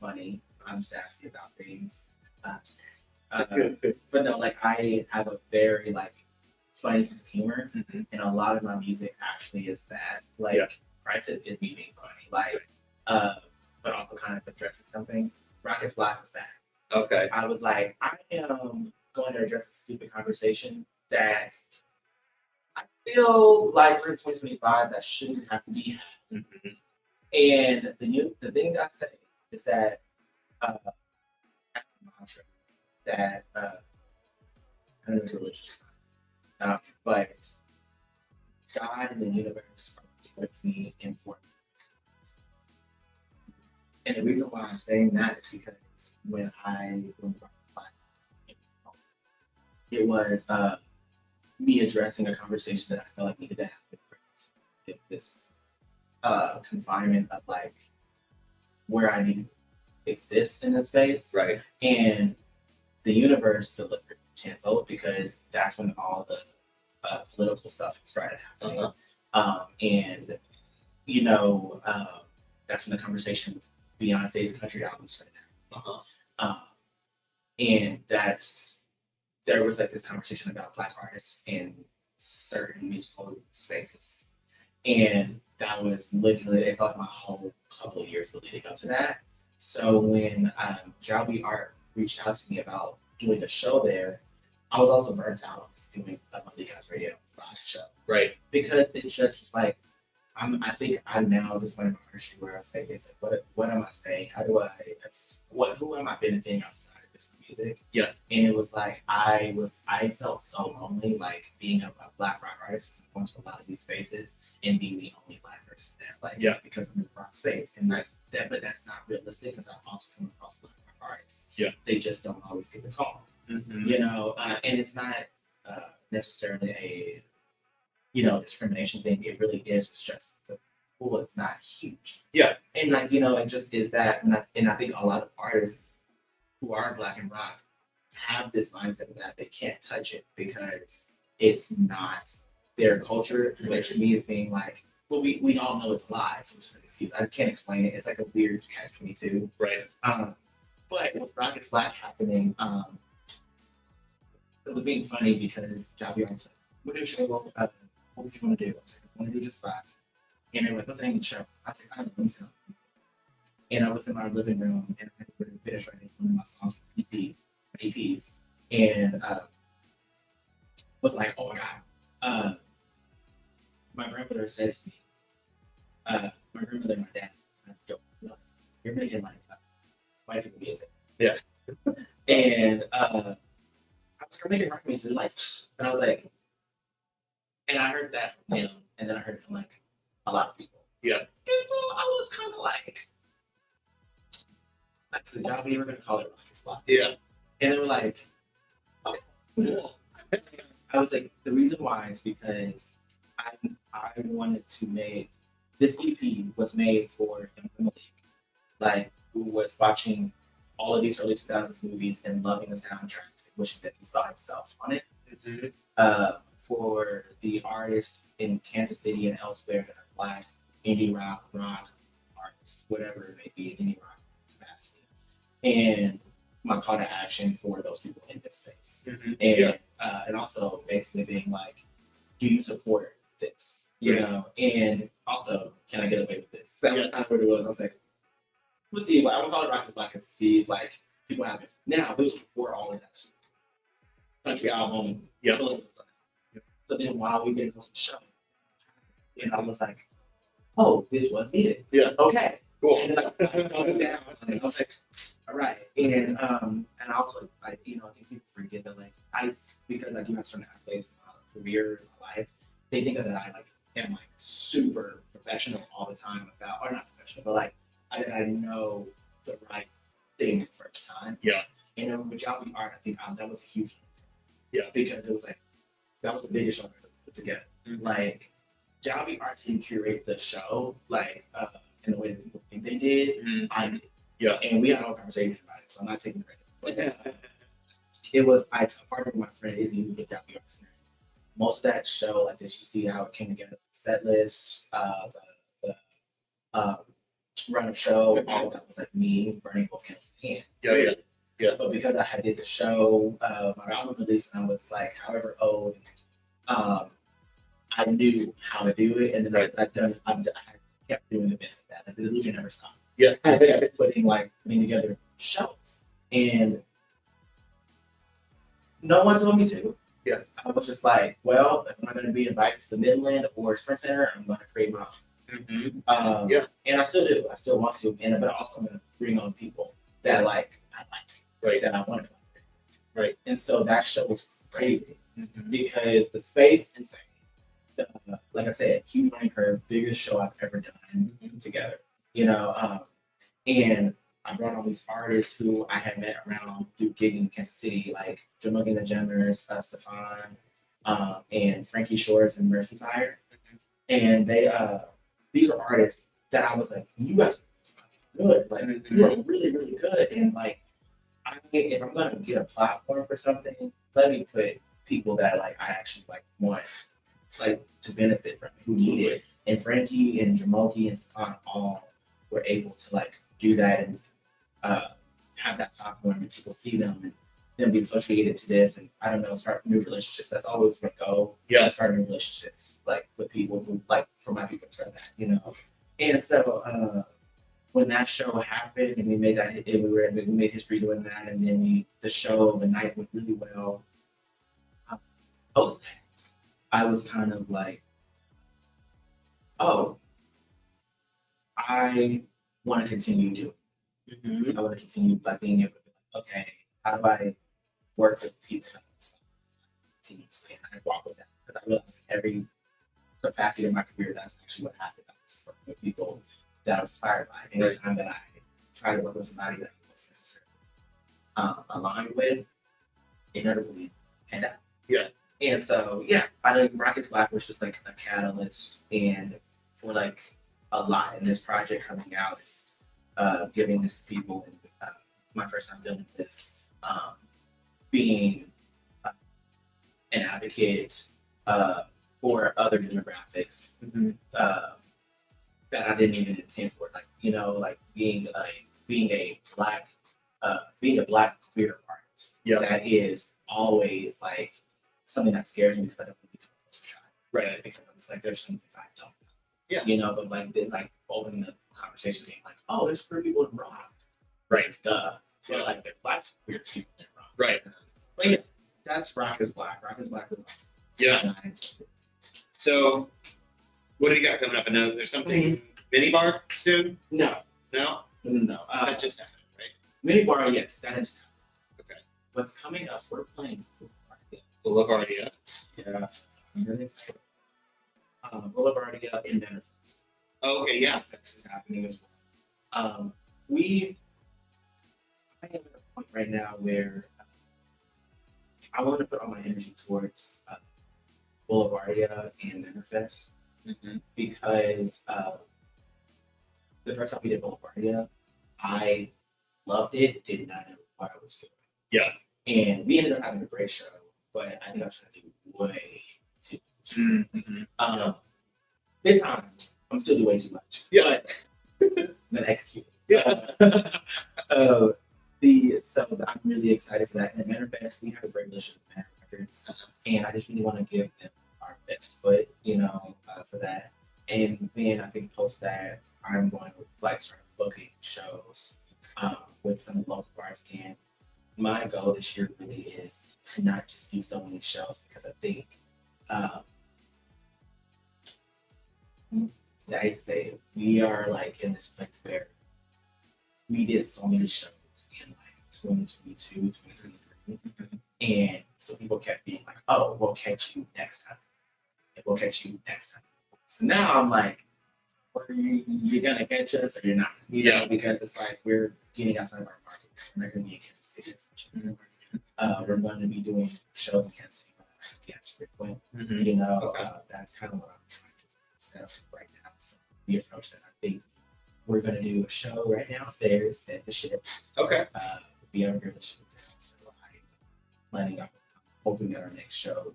funny. I'm sassy about things. I'm sassy. But no, like I have a very like funny sense of humor, mm-hmm. and a lot of my music actually is that. Like, Crisis is me being funny, like, but also kind of addressing something. Rock is Black was that. Okay. I was like, I am going to address a stupid conversation that I feel like for 2025 that shouldn't have to be had. Mm-hmm. And the thing I say is that mantra that I don't know if it's religious, but God and the universe are with me and for me. And the reason why I'm saying that is because when it was me addressing a conversation that I felt like needed to happen. This confinement of like where I need to exist in this space, right? And the universe delivered tenfold because that's when all the political stuff started happening, and that's when the conversation with Beyonce's country album started happening, and there was like this conversation about Black artists in certain musical spaces. And that was literally, it felt like my whole couple of years leading up to that. So when Jalby Art reached out to me about doing a show there, I was also burnt out on doing a Malek Azrael live show. Right. Because it just was like, I think I'm now at this point in my artistry where I was like, it's like, what am I saying? Who am I benefiting outside of this music? Yeah. And it was like, I felt so lonely, like being a Black rock artist and going to a lot of these spaces and being the only Black person there, like, because I'm in the rock space. And but that's not realistic because I've also come across Black rock artists. Yeah. They just don't always get the call, mm-hmm. And it's not necessarily a, discrimination thing. It really is. It's just the pool is not huge. Yeah. And like, it just is that. And I think a lot of artists who are Black and rock have this mindset that they can't touch it because it's not their culture, which to me is being like, well, we all know it's lies, which is an excuse. I can't explain it. It's like a weird catch-22. Right. But with Rock is Black happening, it was being funny because Javi was like, what do you show? What would you want to do? I was like, I want to do just vibes. And they were like, what's the name of the show? I was like, I don't know. So. And I was in my living room and I had finished writing one of my songs for EPs. And was like, oh my God. My grandmother said to me, my grandmother and my dad kind of joked, you're making like white people music. Yeah. And I was like, I'm making rock music. Like, and I was like, and I heard that from him, and then I heard it from like a lot of people. Yeah. And so I was kind of like, that's the job we were going to call it Rock is Black. Yeah. And they were like, okay, cool. I was like, the reason why is because I wanted to make this EP was made for Malek like who was watching all of these early 2000s movies and loving the soundtracks and wishing that he saw himself on it. For the artists in Kansas City and elsewhere that are Black, indie rock artists, whatever it may be in indie rock capacity. And my call to action for those people in this space. And also basically being like, do you support this? You know, and also, can I get away with this? That was kind of what it was. I was like, let's see, like, I would call it Rock is Black and see if like people have it. Now, this was before all of that country album, stuff. So then while we did the show, and I was like, oh, this was it. Okay. Cool. And then I wrote it down and I was like, all right. And also like, you know, I think people forget that like because I do have certain accolades in my career, in my life, they think that I like am like super professional all the time about, or not professional, but like I know the right thing the first time. And then with Job Art, I think that was a huge because it was like that was the biggest show I ever put together. Like Job Art didn't curate the show like in the way that people think they did. I did. And we had a whole conversation about it, so I'm not taking credit. But it was I partnered with my friend Izzy who did Job Art. Most of that show, like did you see how it came together? Set lists, the run of show, all of that was like me burning both candles in hand. But because I did the show, my album release when I was like however old, I knew how to do it, and then I kept doing events like that. Like, the illusion never stopped. I kept putting together shows, and no one told me to. I was just like, well, if I'm not going to be invited to the Midland or Sprint Center, I'm going to create my own. And I still do. I still want to, but also I'm going to bring on people that I like, that I want to. And so that show was crazy because the space insane. Like I said, huge learning curve, biggest show I've ever done together. You know, and I brought on these artists who I had met around through gigging in Kansas City, like Jamogi and the Jammers, Stefan, and Frankie Shores and Mercy Fire. And they these are artists that I was like, you guys are good. Like you are really, really good. And like if I'm gonna get a platform for something, let me put people that like I actually like want like to benefit from it, who need it. And Frankie and Jamogi and Stefan all were able to like do that and have that platform and people see them and them be associated to this and I don't know, start new relationships. That's always my goal. Start new relationships like with people who like for my people to start that, you know. And so when that show happened and we made that hit, we made history doing that, and then the show the night went really well. Post that, I was kind of like, oh, I want to continue doing it. I want to continue by being able to be like, okay, how do I work with people that continuously and I walk with that? Because I realized every capacity of my career, that's actually what happened. I was working with people that I was inspired by. Anytime that I try to work with somebody that I wasn't necessarily aligned with, it never really panned out. And so, I think Rockets Black was just like a catalyst and for like a lot in this project coming out, giving this to people, and my first time dealing with this, being an advocate for other demographics that I didn't even intend for, like you know, like being a black queer artist. That is always like something that scares me because I don't really come close to try. Because it's like there's some things I don't know. You know, but like then like opening the conversation being like, oh, there's queer people in rock. Duh. So like there's black queer people in rock. But that's Rock is Black. Rock is Black was awesome. So what do you got coming up? I know there's something mini bar soon? No. That just happened, right? Mini bar, yes, that is happenning. Okay. What's coming up? We're playing Boulevardia. I'm really excited. Boulevardia in Benefits. Oh, okay, Benefits is happening as well. I am at a point right now where I want to put all my energy towards Boulevardia and Benefits because the first time we did Boulevardia, I loved it, did not know what I was doing. Yeah. And we ended up having a great show, but I think I was trying to do way too much. Mm-hmm. This time, I'm still doing way too much. Yeah. But I'm gonna execute. Yeah. So I'm really excited for that. And at Manifest, we have a great relationship with Manor Records, and I just really want to give them our best foot, for that. And then I think post that, I'm going to like start booking shows with some local bars again. My goal this year really is to not just do so many shows because I think I hate to say it, we are like in this place where we did so many shows in like 2022, 2023. And so people kept being like, oh, we'll catch you next time. We'll catch you next time. So now I'm like, are you gonna catch us or you're not? Because it's like we're getting outside of our market. We're not gonna be in Kansas City as much anymore. We're going to be doing shows in Kansas City, but that's frequent. That's kind of what I'm trying to set up right now. So the approach that I think we're gonna do a show right downstairs at the ship. Okay. Be able to do the ship down. So I'm hoping that our next show,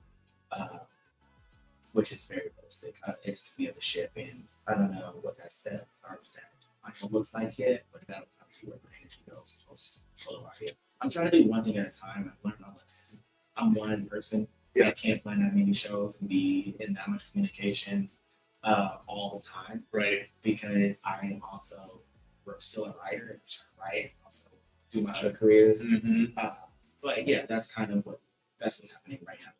which is very realistic, is to be at the ship, and I don't know what that setup or that looks like yet, but that'll come to where my energy goes post Polaroid. I'm trying to do one thing at a time. I've learned my lesson. I'm one person. Yeah. I can't plan that many shows and be in that much communication all the time. Right. Because I am also still a writer and trying to write, also do my other careers. But yeah, that's what's happening right now.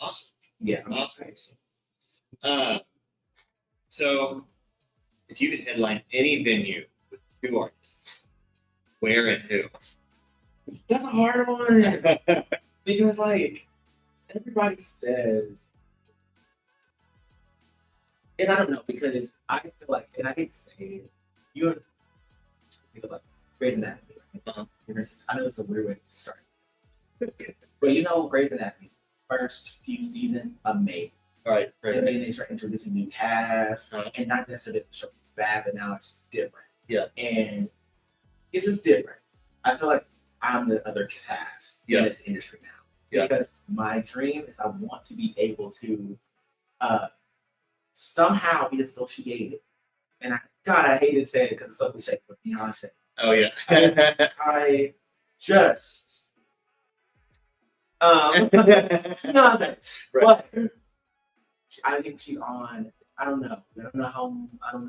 Awesome. Yeah, I'm awesome. excited. So if you could headline any venue with 2 artists, where and who? That's a hard one. Because like everybody says, and I don't know, because I feel like, and I hate to say it, you're like Grey's Anatomy. Right? I know it's a weird way to start, but Grey's Anatomy, first few seasons, amazing. Right. And then they start introducing new cast, and not necessarily the show is bad, but now it's just different. Yeah. And it's just different. I feel like I'm the other cast in this industry now. Yeah. Because my dream is I want to be able to somehow be associated. And I hate to say it because it's so cliche, but Beyonce. Oh yeah. I just Beyonce. Right. But I think she's on. I don't know. I don't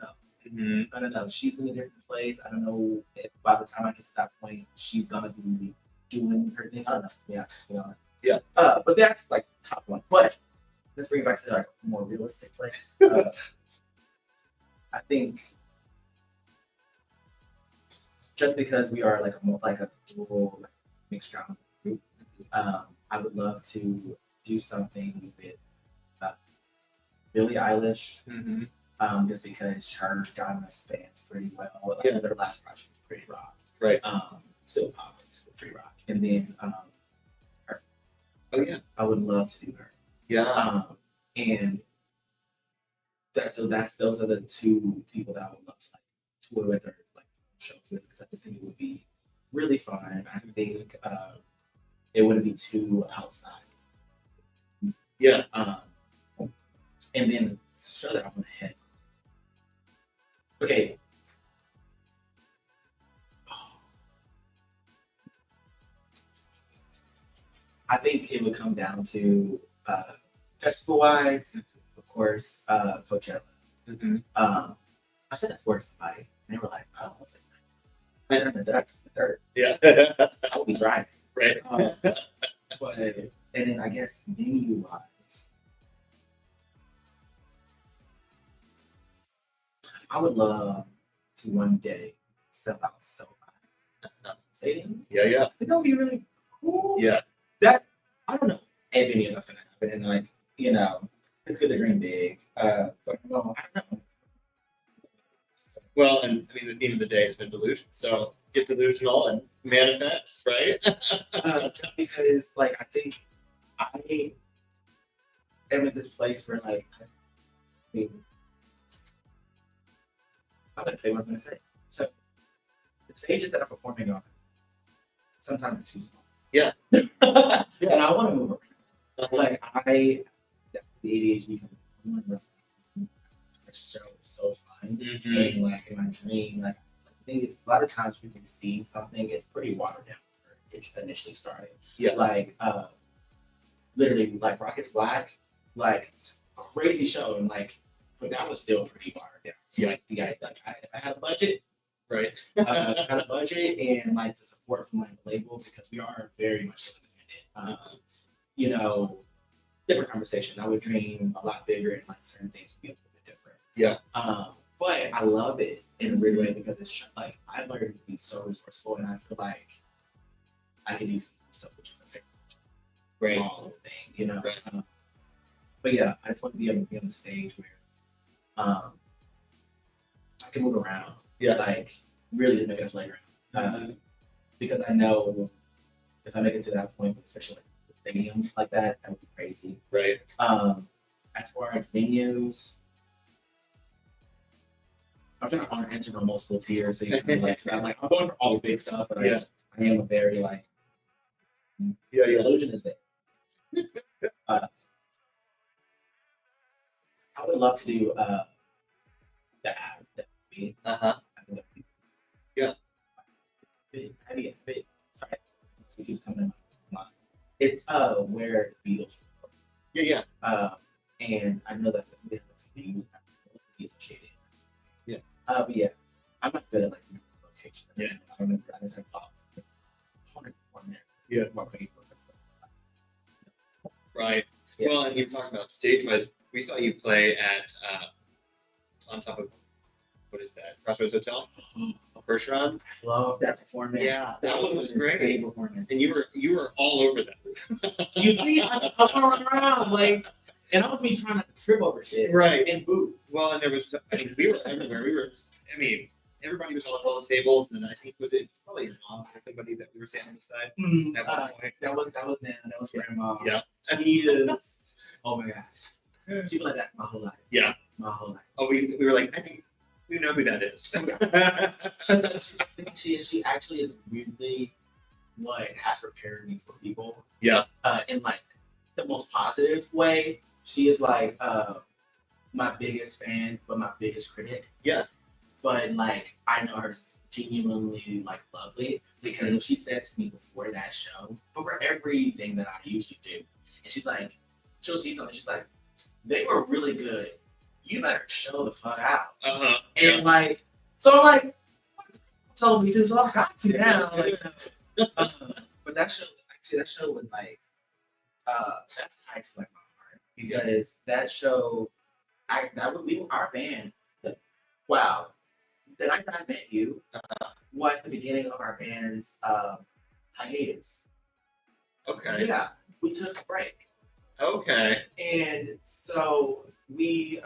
know. She's in a different place. I don't know if by the time I get to that point, she's gonna be doing her thing. I don't know. Yeah. But that's like top one. But let's bring it back to like a more realistic place. I think just because we are like a dual mixed genre group, I would love to do something with Billie Eilish. Just because her genre spans pretty well. Their last project was pretty rock. Right. Still pop is pretty rock. And then her. Oh yeah. I would love to do her. Yeah. And those are the 2 people that I would love to like tour with or like shows with, because I just think it would be really fun. I think it wouldn't be too outside. Yeah. And then the show that I want to hit. Okay. I think it would come down to festival-wise, of course, Coachella. I said that for somebody, and they were like, "Oh, what's it?" That's the dirt. Yeah. I would be driving. Right. And then I guess venue-wise, I would love to one day sell out SoFi Stadium. Yeah. I think that would be really cool. Yeah. That, I don't know if any of that's gonna happen, and like it's good to dream big. But no, I don't know. Well, and I mean, the theme of the day has been delusion. So get delusional and manifest, right? Just because, like, I think I am in this place where, like, I'm gonna say what I'm gonna say. So the stages that I'm performing on sometimes are too small. Yeah. And I want to move around. Like the ADHD comes. The show is so fun, and like in my dream, like the thing is, a lot of times people seeing something, it's pretty watered down when it initially started. Yeah. Like literally, like Rocket's Black, like it's a crazy show, and like, but that was still pretty watered down. Yeah. Like the guy, like if I had a budget, right? I had a budget and like the support from like the label because we are very much independent. You know, different conversation. I would dream a lot bigger and like certain things would be a little bit different. Yeah. But I love it in a weird way because it's like I've learned to be so resourceful, and I feel like I can do some stuff which is a very small thing, you know. Right. But yeah, I just want to be able to be on the stage where I can move around. Yeah. Like really just make it a playground. Because I know if I make it to that point, especially like the stadium like that would be crazy. Right. As far as venues, I'm trying to enter on multiple tiers. So you can like, I'm going for all the big stuff, but I am a very like, the illusion is there. I would love to do the ad that would be. I think that would be. Yeah. Big. Sorry, it keeps coming in my mind. It's where the Beatles. Yeah. And I know that the Beatles be associated. Yeah. But yeah, I'm not good at like locations. Yeah. I remember I just had thoughts. I wanted to perform there. Yeah. More ready for it. Right. Yeah. Well, and you're talking about stage-wise. We saw you play at on top of what is that? Crossroads Hotel, Percheron. Love that performance. Yeah, that one was great. Performance. And you were all over that. You see, I was running around like, and that was me trying not to trip over shit. Right. And move. Well, and there was, I mean, we were everywhere. Everybody was on all the tables, and I think was it probably your mom or somebody that we were standing beside at one point. That was Nana. That was Grandma. Yeah. She is. Oh my gosh. She was like that my whole life. Yeah. My whole life. Oh, we were like, I think we know who that is. She actually is weirdly what has prepared me for people. Yeah. In like the most positive way. She is like my biggest fan, but my biggest critic. Yeah. But like I know her genuinely like lovely because what she said to me before that show, before everything that I usually do, and she's like, she'll see something, she's like, they were really good. You better show the fuck out. And like, so I'm like, told me to, so I got to now. Like, but that show, actually, that show was like, that's tied to like my heart because that show, we were our band. Wow, the night that I met you was the beginning of our band's hiatus. Okay. Yeah, we took a break. Okay. And so we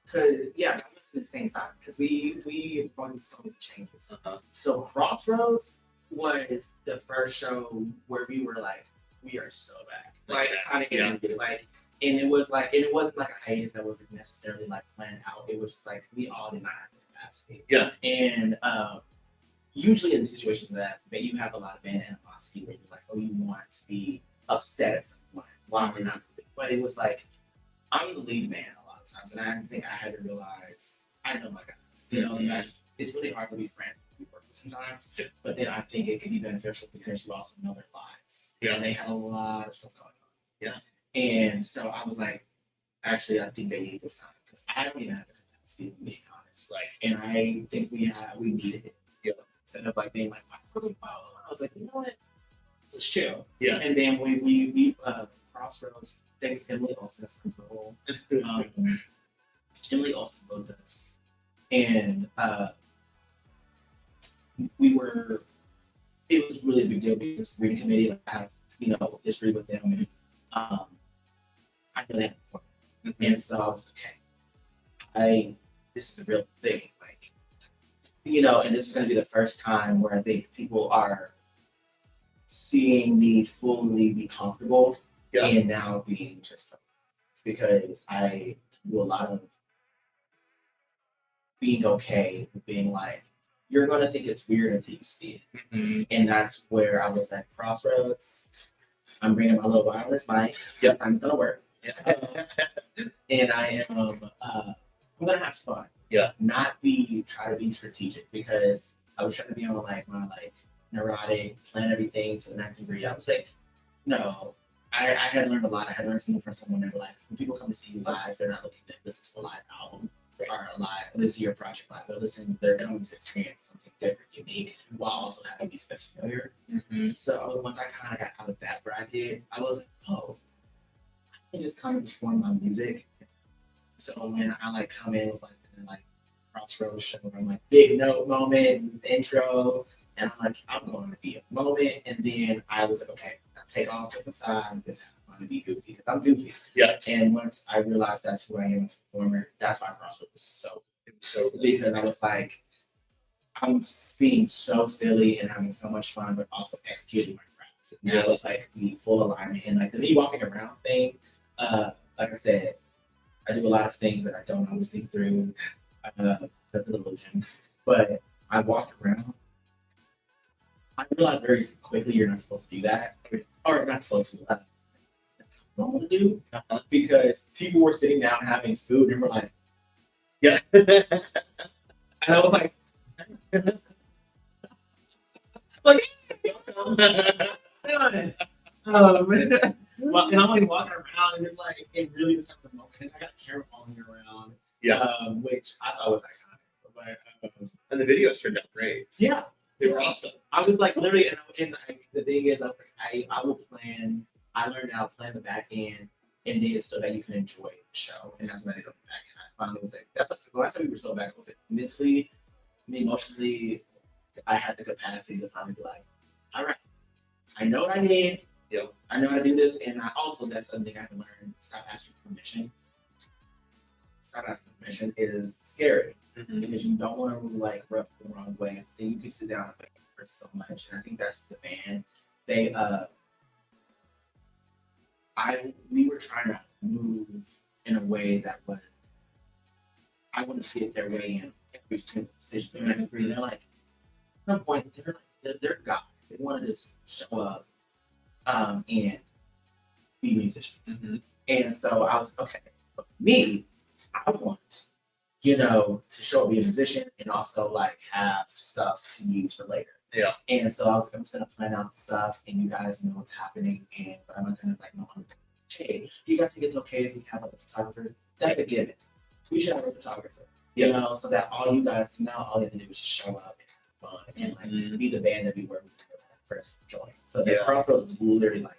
could that was at the same time because we gone through so many changes. So Crossroads was the first show where we were like, we are so back. Like kind of getting like, and it was like, and it wasn't like a hiatus that wasn't necessarily like planned out. It was just like we all did not have the capacity. Yeah. And usually in situations that you have a lot of band animosity where you're like, oh, you want to be upset at someone. Why we're not? But it was like I'm the lead man a lot of times, and I think I had to realize I know my guys. You know, and it's really hard to be friends with people sometimes. Yeah. But then I think it could be beneficial because you also know their lives. Yeah. And they have a lot of stuff going on. Yeah. And so I was like, actually, I think they need this time because I don't even have the capacity to be honest. Like, and I think we needed it. Yeah. Instead of like being like, I was like, you know what? Just chill. Yeah. And then we Crossroads, thanks to Emily also has control. Emily also loved us. And it was really a big deal because the reading committee, I have, history with them and I know they had before. And so I was okay. This is a real thing. Like, and this is gonna be the first time where I think people are seeing me fully be comfortable and now being just because I do a lot of being okay with being like, you're gonna think it's weird until you see it. Mm-hmm. And that's where I was at crossroads. I'm bringing my little wireless mic. Yep. I'm gonna work. And I am. I'm gonna have fun. Yeah. Not try to be strategic because I was trying to be on like my like neurotic, plan everything to the 9th degree. I was like, no. I had learned a lot. I had learned something from someone that like when people come to see you live, they're not looking to listen to a live album or a live this is your project live. They're coming to experience something different, unique, while also having music that's familiar. Mm-hmm. So once I kind of got out of that bracket, I was like, oh, I can just kind of perform my music. So when I like come in with like crossroads show, where I'm like big note moment, intro, and I'm like, I'm going to be a moment, and then I was like, okay, I take off to the side and just have fun and be goofy because I'm goofy. Yeah. And once I realized that's who I am as a performer, that's why crossroads was so good because I was like, I'm being so silly and having so much fun, but also executing my craft. And that was like the full alignment and like the me walking around thing. Like I said, I do a lot of things that I don't always think through. That's an illusion. But I walked around. I realized very quickly you're not supposed to do that. Or not supposed to. That's what I want to do. Because people were sitting down having food and were like, yeah. And I was like, well, and I'm like walking around, and it's like it really was like the moment. I got a camera following me around, which I thought was iconic. But, and the videos turned out great. Yeah, they were awesome. I was like literally, and the thing is, I was like, I will plan. I learned how to plan the back end, and then so that you can enjoy the show, and that's what I did on the back end. I finally was like, that's what when I said we were so back. I was like mentally, emotionally, I had the capacity to finally be like, all right, I know what I need. Yeah. I know how to do this, and I also that's something I had to learn. Stop asking for permission. Stop asking for permission is scary because you don't want to like rub the wrong way. Then you can sit down and wait for so much, and I think that's the band. They we were trying to move in a way that was I want to fit their way in every single decision. They're like at some point they're guys. They want to just show up. And be musicians. And so I was okay. But me, I want, to show up be a musician and also like have stuff to use for later. Yeah. And so I was I'm just gonna plan out the stuff and you guys know what's happening but I'm not gonna like hey, do you guys think it's okay if we have like a photographer? That's a given. We should have a photographer. So that all you guys all you have to do is just show up and have fun and like be the band that we were first join. So the crossroads was literally like,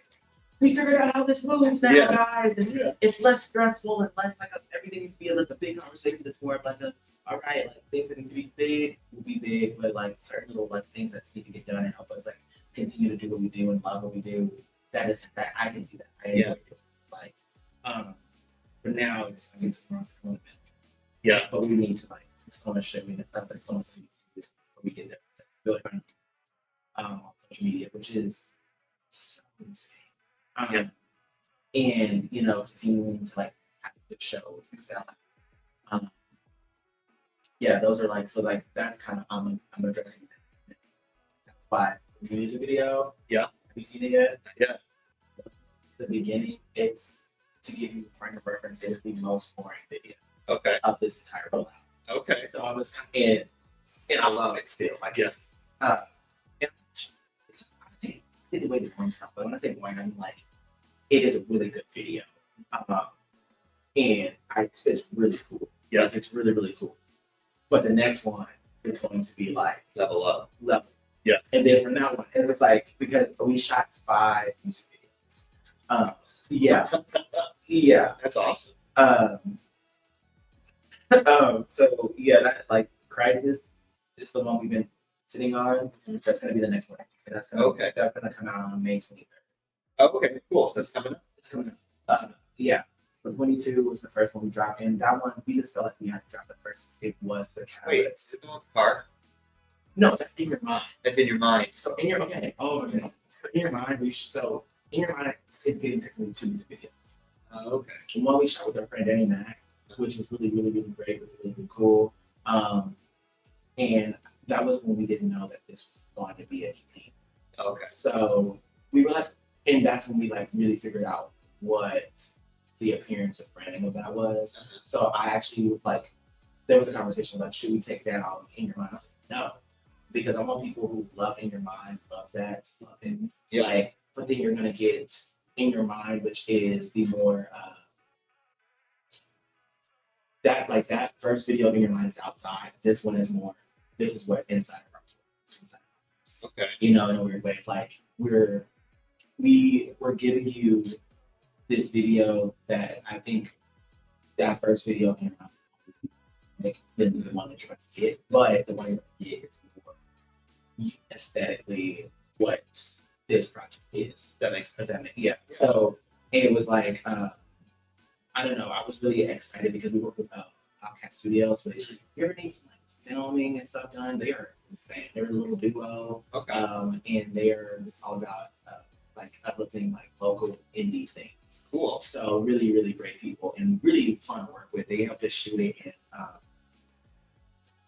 we figured out how this moves now, guys, and it's less stressful and less like everything needs to be like a big conversation. That's more of like all right, like things that need to be big will be big, but like certain little like things that need to get done and help us like continue to do what we do and love what we do. That I can do that. I enjoy it. Like, but now it's like it's more like, yeah, but we need to like it's so much shit we like so much things to do before we get there. So I feel like on social media, which is so insane. And continuing to like have good shows and stuff. Those are like so like that's kind of I'm addressing that. That's why the music video. Yeah. Have you seen it yet? Yeah. It's the beginning. It's to give you a frame of reference. It is the most boring video. Okay. Of this entire rollout. Okay. So I was and I love it still. Like yes. I think the way the coins come, but when I say boring, I mean like it is a really good video, and it's really cool. Yeah, like, it's really really cool. But the next one is going to be like level up. Yeah, and then from that one, it was like because we shot 5 music videos. Yeah, that's awesome. So that like Crisis is the one we've been sitting on. That's going to be the next one. And that's going to come out on May 23rd. Oh, okay, cool. So that's coming up. It's coming up. So 22 was the first one we dropped, and that one we just felt like we had to drop it first. It was the catalyst. Wait, is it the one with the car? No, that's in your mind. That's in your mind. So in your oh my goodness. In your mind, in your mind, it's getting technically 2 music videos. Oh, okay. One we shot with our friend Danny Mac, which was really, really, really great, really, really, really cool. And that was when we didn't know that this was going to be a EP. Okay. So we were like, and that's when we like really figured out what the appearance of branding of that was. So I actually like, there was a conversation like, should we take down In Your Mind? I was like, no, because I want people who love In Your Mind, love that, love it. Yeah. Like, but then you're gonna get In Your Mind, which is the more that first video of In Your Mind is outside. This one is more. This is what inside of our inside. Okay. You know, in a weird way, of like we're giving you this video that I think that first video of In Your Mind like the one that you're about to get, but the one you're going to get is more aesthetically what this project is. That makes sense. Yeah. So it was like I don't know. I was really excited because we work with Outcast Studios, but if you ever need some like filming and stuff done, they are insane. They're a little duo, Okay. and they are just all about like uplifting like local indie things. Cool. So really, really great people and really fun to work with. They helped us shoot it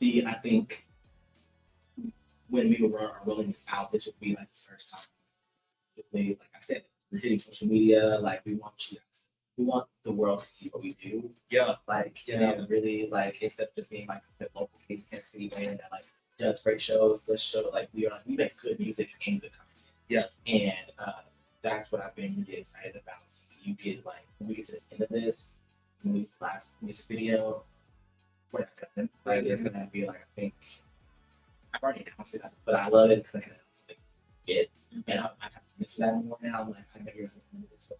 in I think when we were rolling this out, this would be like the first time. Like I said, we're hitting social media. Like we want the world to see what we do. Yeah. Like really like instead of just being like the local case Kansas City band that like does great shows. Let's show like we make good music and good content. Yeah. And that's what I've been really excited about. So you get like when we get to the end of this, last music video, we're not done. Like it's gonna be like I think I've already announced it, but I love it because I can announce it. And I kind of miss that anymore now. I'm like I know you're gonna remember this, but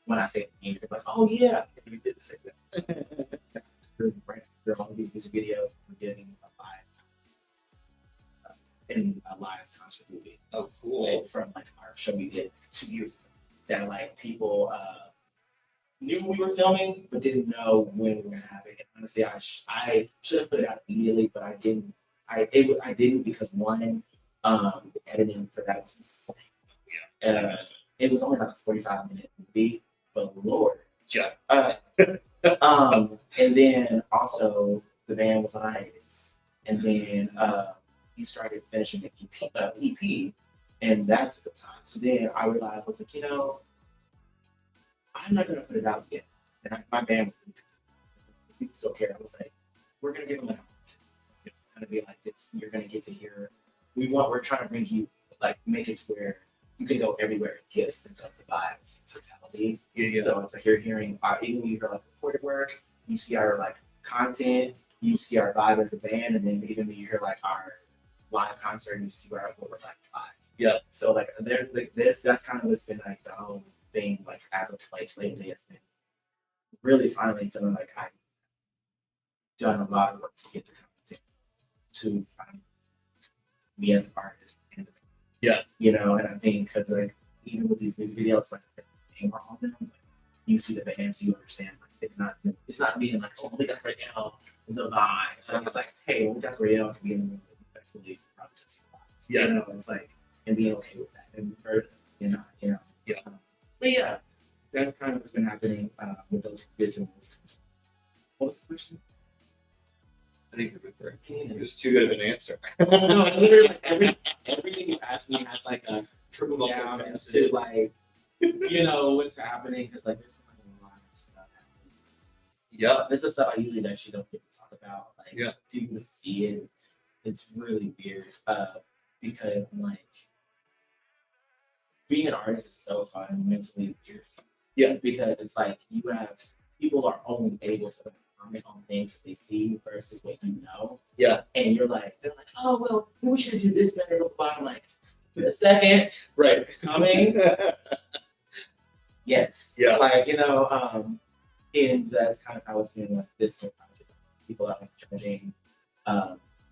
when I say it, you're like, oh yeah, you did say that. Right after all of these music videos, we're getting a live concert movie. Oh, cool. From like our show we did 2 years ago. That like people knew we were filming, but didn't know when we were gonna have it. And honestly, I should have put it out immediately, but I didn't. I didn't because one, the editing for that was insane. Yeah. It was only like a 45-minute movie, but Lord. Yeah. And then also the band was on hiatus, and then he started finishing the EP, and that's at the time. So then I realized I was like, I'm not gonna put it out yet. And my band, people still care. I was like, we're gonna give them an opportunity. It's gonna be like this. You're gonna get to hear. We're trying to bring you like make it to where you can go everywhere and get a sense of the vibes, totality. Yeah. So it's like you're hearing even when you hear like recorded work, you see our like content, you see our vibe as a band, and then even when you hear like our live concert, you see what we're like live. Yeah. So like that's kind of what's been like the whole thing like as of like lately. It's been really finally feeling like I've done a lot of work to get the content to find me as an artist. And, and I think because like even with these music videos, like I said, they are on them. Like, you see the band, so you understand. Like, it's not being like, oh, we got right now the vibe. So it's like, hey, we got right now can be in the room. That's really probably just vibes. Yeah. It's like and being okay with that and Yeah. But yeah, that's kind of what's been happening with those visuals. What was the question? I think it was too good of an answer. No, literally, like everything you ask me has like a trickle down into like, what's happening because like there's a lot of stuff happening. Yeah, this is stuff I usually actually don't get to talk about. Like, people see it. It's really weird because I'm like, being an artist is so fun, mentally weird. Yeah, because it's like you have people are only able to comment on things that they see versus what you know. Yeah. And they're like, oh well, we should do this better. But I'm like, a second, right? It's coming. Yes. Yeah. Like and that's kind of how it's been like this whole project. People are like judging.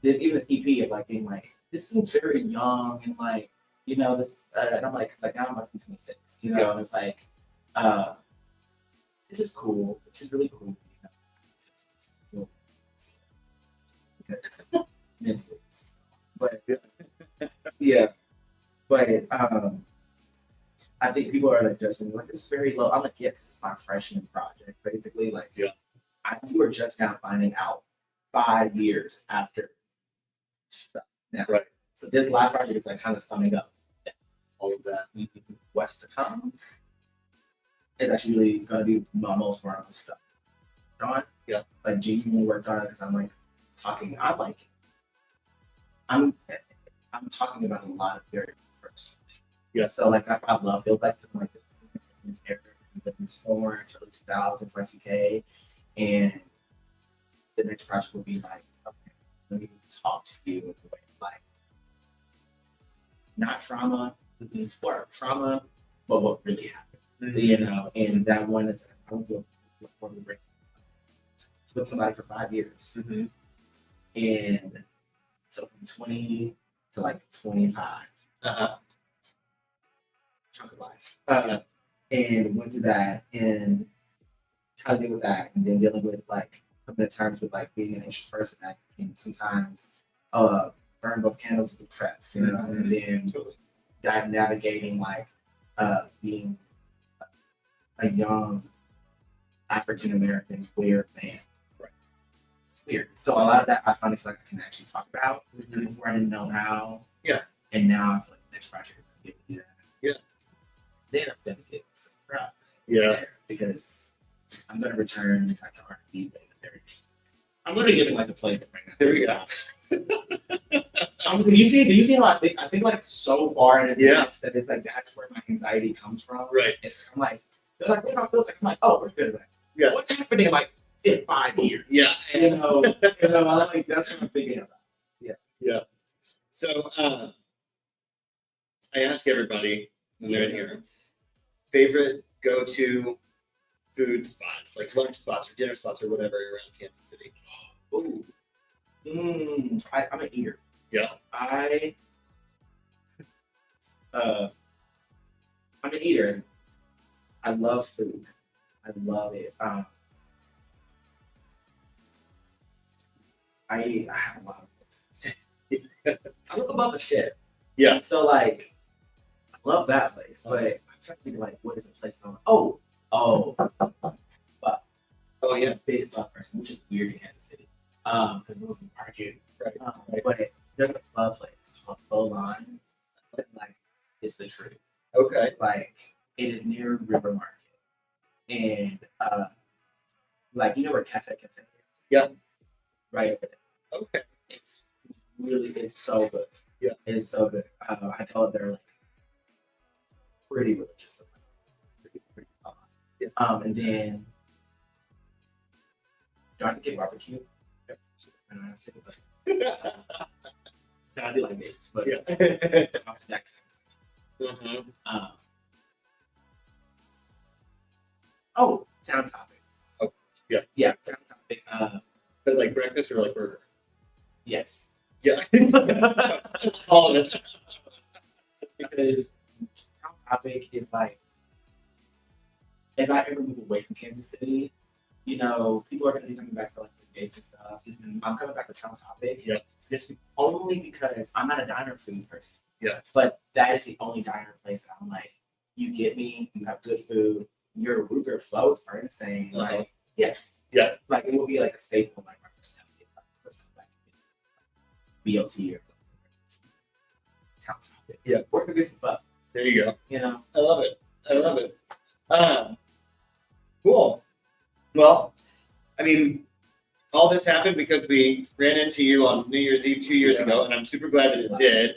This even this EP of like being like, this seems very young and like, this, and I'm like, because like now I'm about to be 26, and it's like, this is cool, which is really cool. Because mentally, but yeah, but I think people are like judging me like this is very low. I'm like, yes, this is my freshman project, basically. Like, you are just now finding out 5 years after stuff now. Right. So this live project is like kind of summing up all of that. Mm-hmm. What's to come is actually really going to be my most fun stuff. On, yeah, like genuinely worked on it because I'm like talking. I'm talking about a lot of very personal things. Yeah. So like that's what I love feels like this era, this orange, early 2000s, Y2K, and the next project will be like, okay, let me talk to you in a way like not trauma or trauma, but what really happened. Mm-hmm. You know, and that one is I went through a break with somebody for 5 years. Mm-hmm. And so from 20 to like 25, chunk of life. And went through that and how to deal with that, and then dealing with like coming to terms with like being an anxious person that can sometimes burn both candles at the crest, you know, and then navigating like being a young African American queer man. It's weird. So a lot of that I finally feel like I can actually talk about. And before I didn't know how. Yeah. And now I feel like the next project is going to get that. Yeah. Then I'm going to get some crap. Yeah. Because I'm going to return back to R&B. I'm literally giving like the playbook right now. There we go. Do you see how I think like so far in advance Yeah. that it's like that's where my anxiety comes from. Right. It's I'm like they're like what feels like I'm like, oh, we're good at that. Yeah. What's happening like in 5 years? Yeah. You know, I'm like that's what I'm thinking about. Yeah. Yeah. So I ask everybody when they're in here, favorite go-to food spots, like lunch spots or dinner spots or whatever around Kansas City. Ooh. I'm an eater. Yeah. I'm an eater. I love food. I love it. I have a lot of places. I live above a ship. Yeah. So like, I love that place, but I'm trying to think like, what is the place I'm? Oh, yeah. I'm a big pho person, which is weird in Kansas City. Because most people argue. Right. But there's a pho place called Pho Line. Like, it's the truth. Okay. Like, it is near River Market, and like you know where Cafe is? Yeah. Right over there. Okay. It's so good. Yeah. It's so good. I call it their like pretty religious. Pretty yeah. And then do I have to get barbecue? Yep. I do like dates, but off the next sense. Town topic. Oh, yeah. Yeah, town topic. But like breakfast or like burger? Yes. Yeah. All of it. Because town topic is like, if I ever move away from Kansas City, you know, people are going to be coming back for like the dates and stuff. I'm coming back to town topic. Yeah. Just only because I'm not a diner food person. Yeah. But that is the only diner place that I'm like, you get me, you have good food, your root beer floats are insane. Like, yes. Yeah. Like, it will be like a staple of like my personality. Like, BLT or town topic. Yeah. Work against some fun. There you go. You know? I love it. Cool. Well, I mean, all this happened because we ran into you on New Year's Eve 2 years ago, and I'm super glad that it did.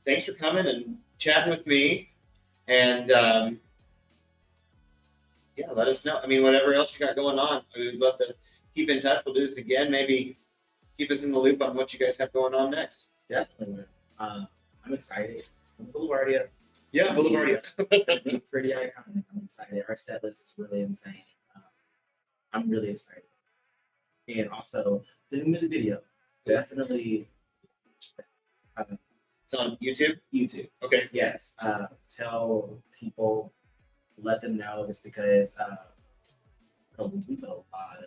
Thanks for coming and chatting with me. And let us know. I mean, whatever else you got going on, we'd love to keep in touch. We'll do this again. Maybe keep us in the loop on what you guys have going on next. Definitely. I'm excited. Boulevardia. Yeah, Boulevardia. Pretty iconic. I'm excited. Our set list is really insane. I'm really excited. And also, the new music video. Definitely. It's on YouTube? YouTube. Okay. Yes. Tell people, let them know it's because we put a lot of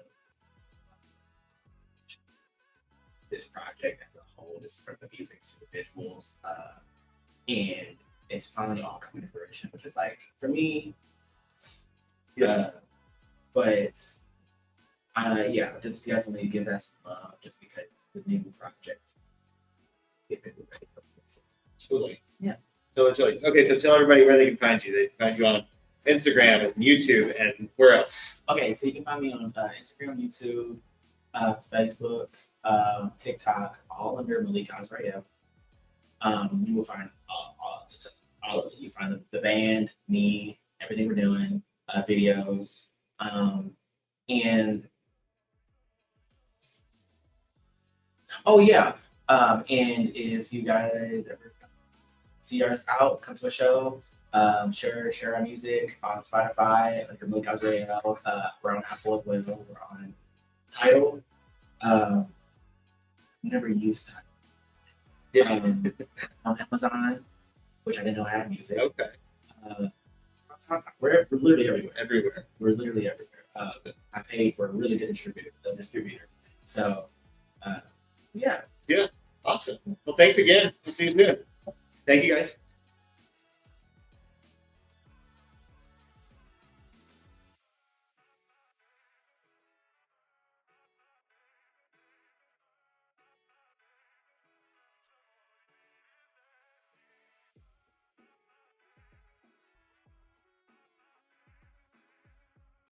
this project as a whole, just from the music to the visuals. And it's finally all coming to fruition, which is like, for me, but Yeah, just definitely give that some love just because it's the new project. Get people ready for it. Totally. Yeah. Totally. Okay, so tell everybody where they can find you. They can find you on Instagram and YouTube and where else? Okay, so you can find me on Instagram, YouTube, Facebook, TikTok, all under Malek Azrael. You will find all of it. You find the band, me, everything we're doing, videos, and oh yeah, and if you guys ever see us out, come to a show, share our music on Spotify under Malek Azrael. We're on Apple as well. We're on Tidal. Never used Tidal. On Amazon, which I didn't know had music. Okay. We're literally everywhere. Everywhere. We're literally everywhere. I paid for a really good distributor. So, yeah. Awesome. Well, thanks again. We'll see you soon. Thank you, guys.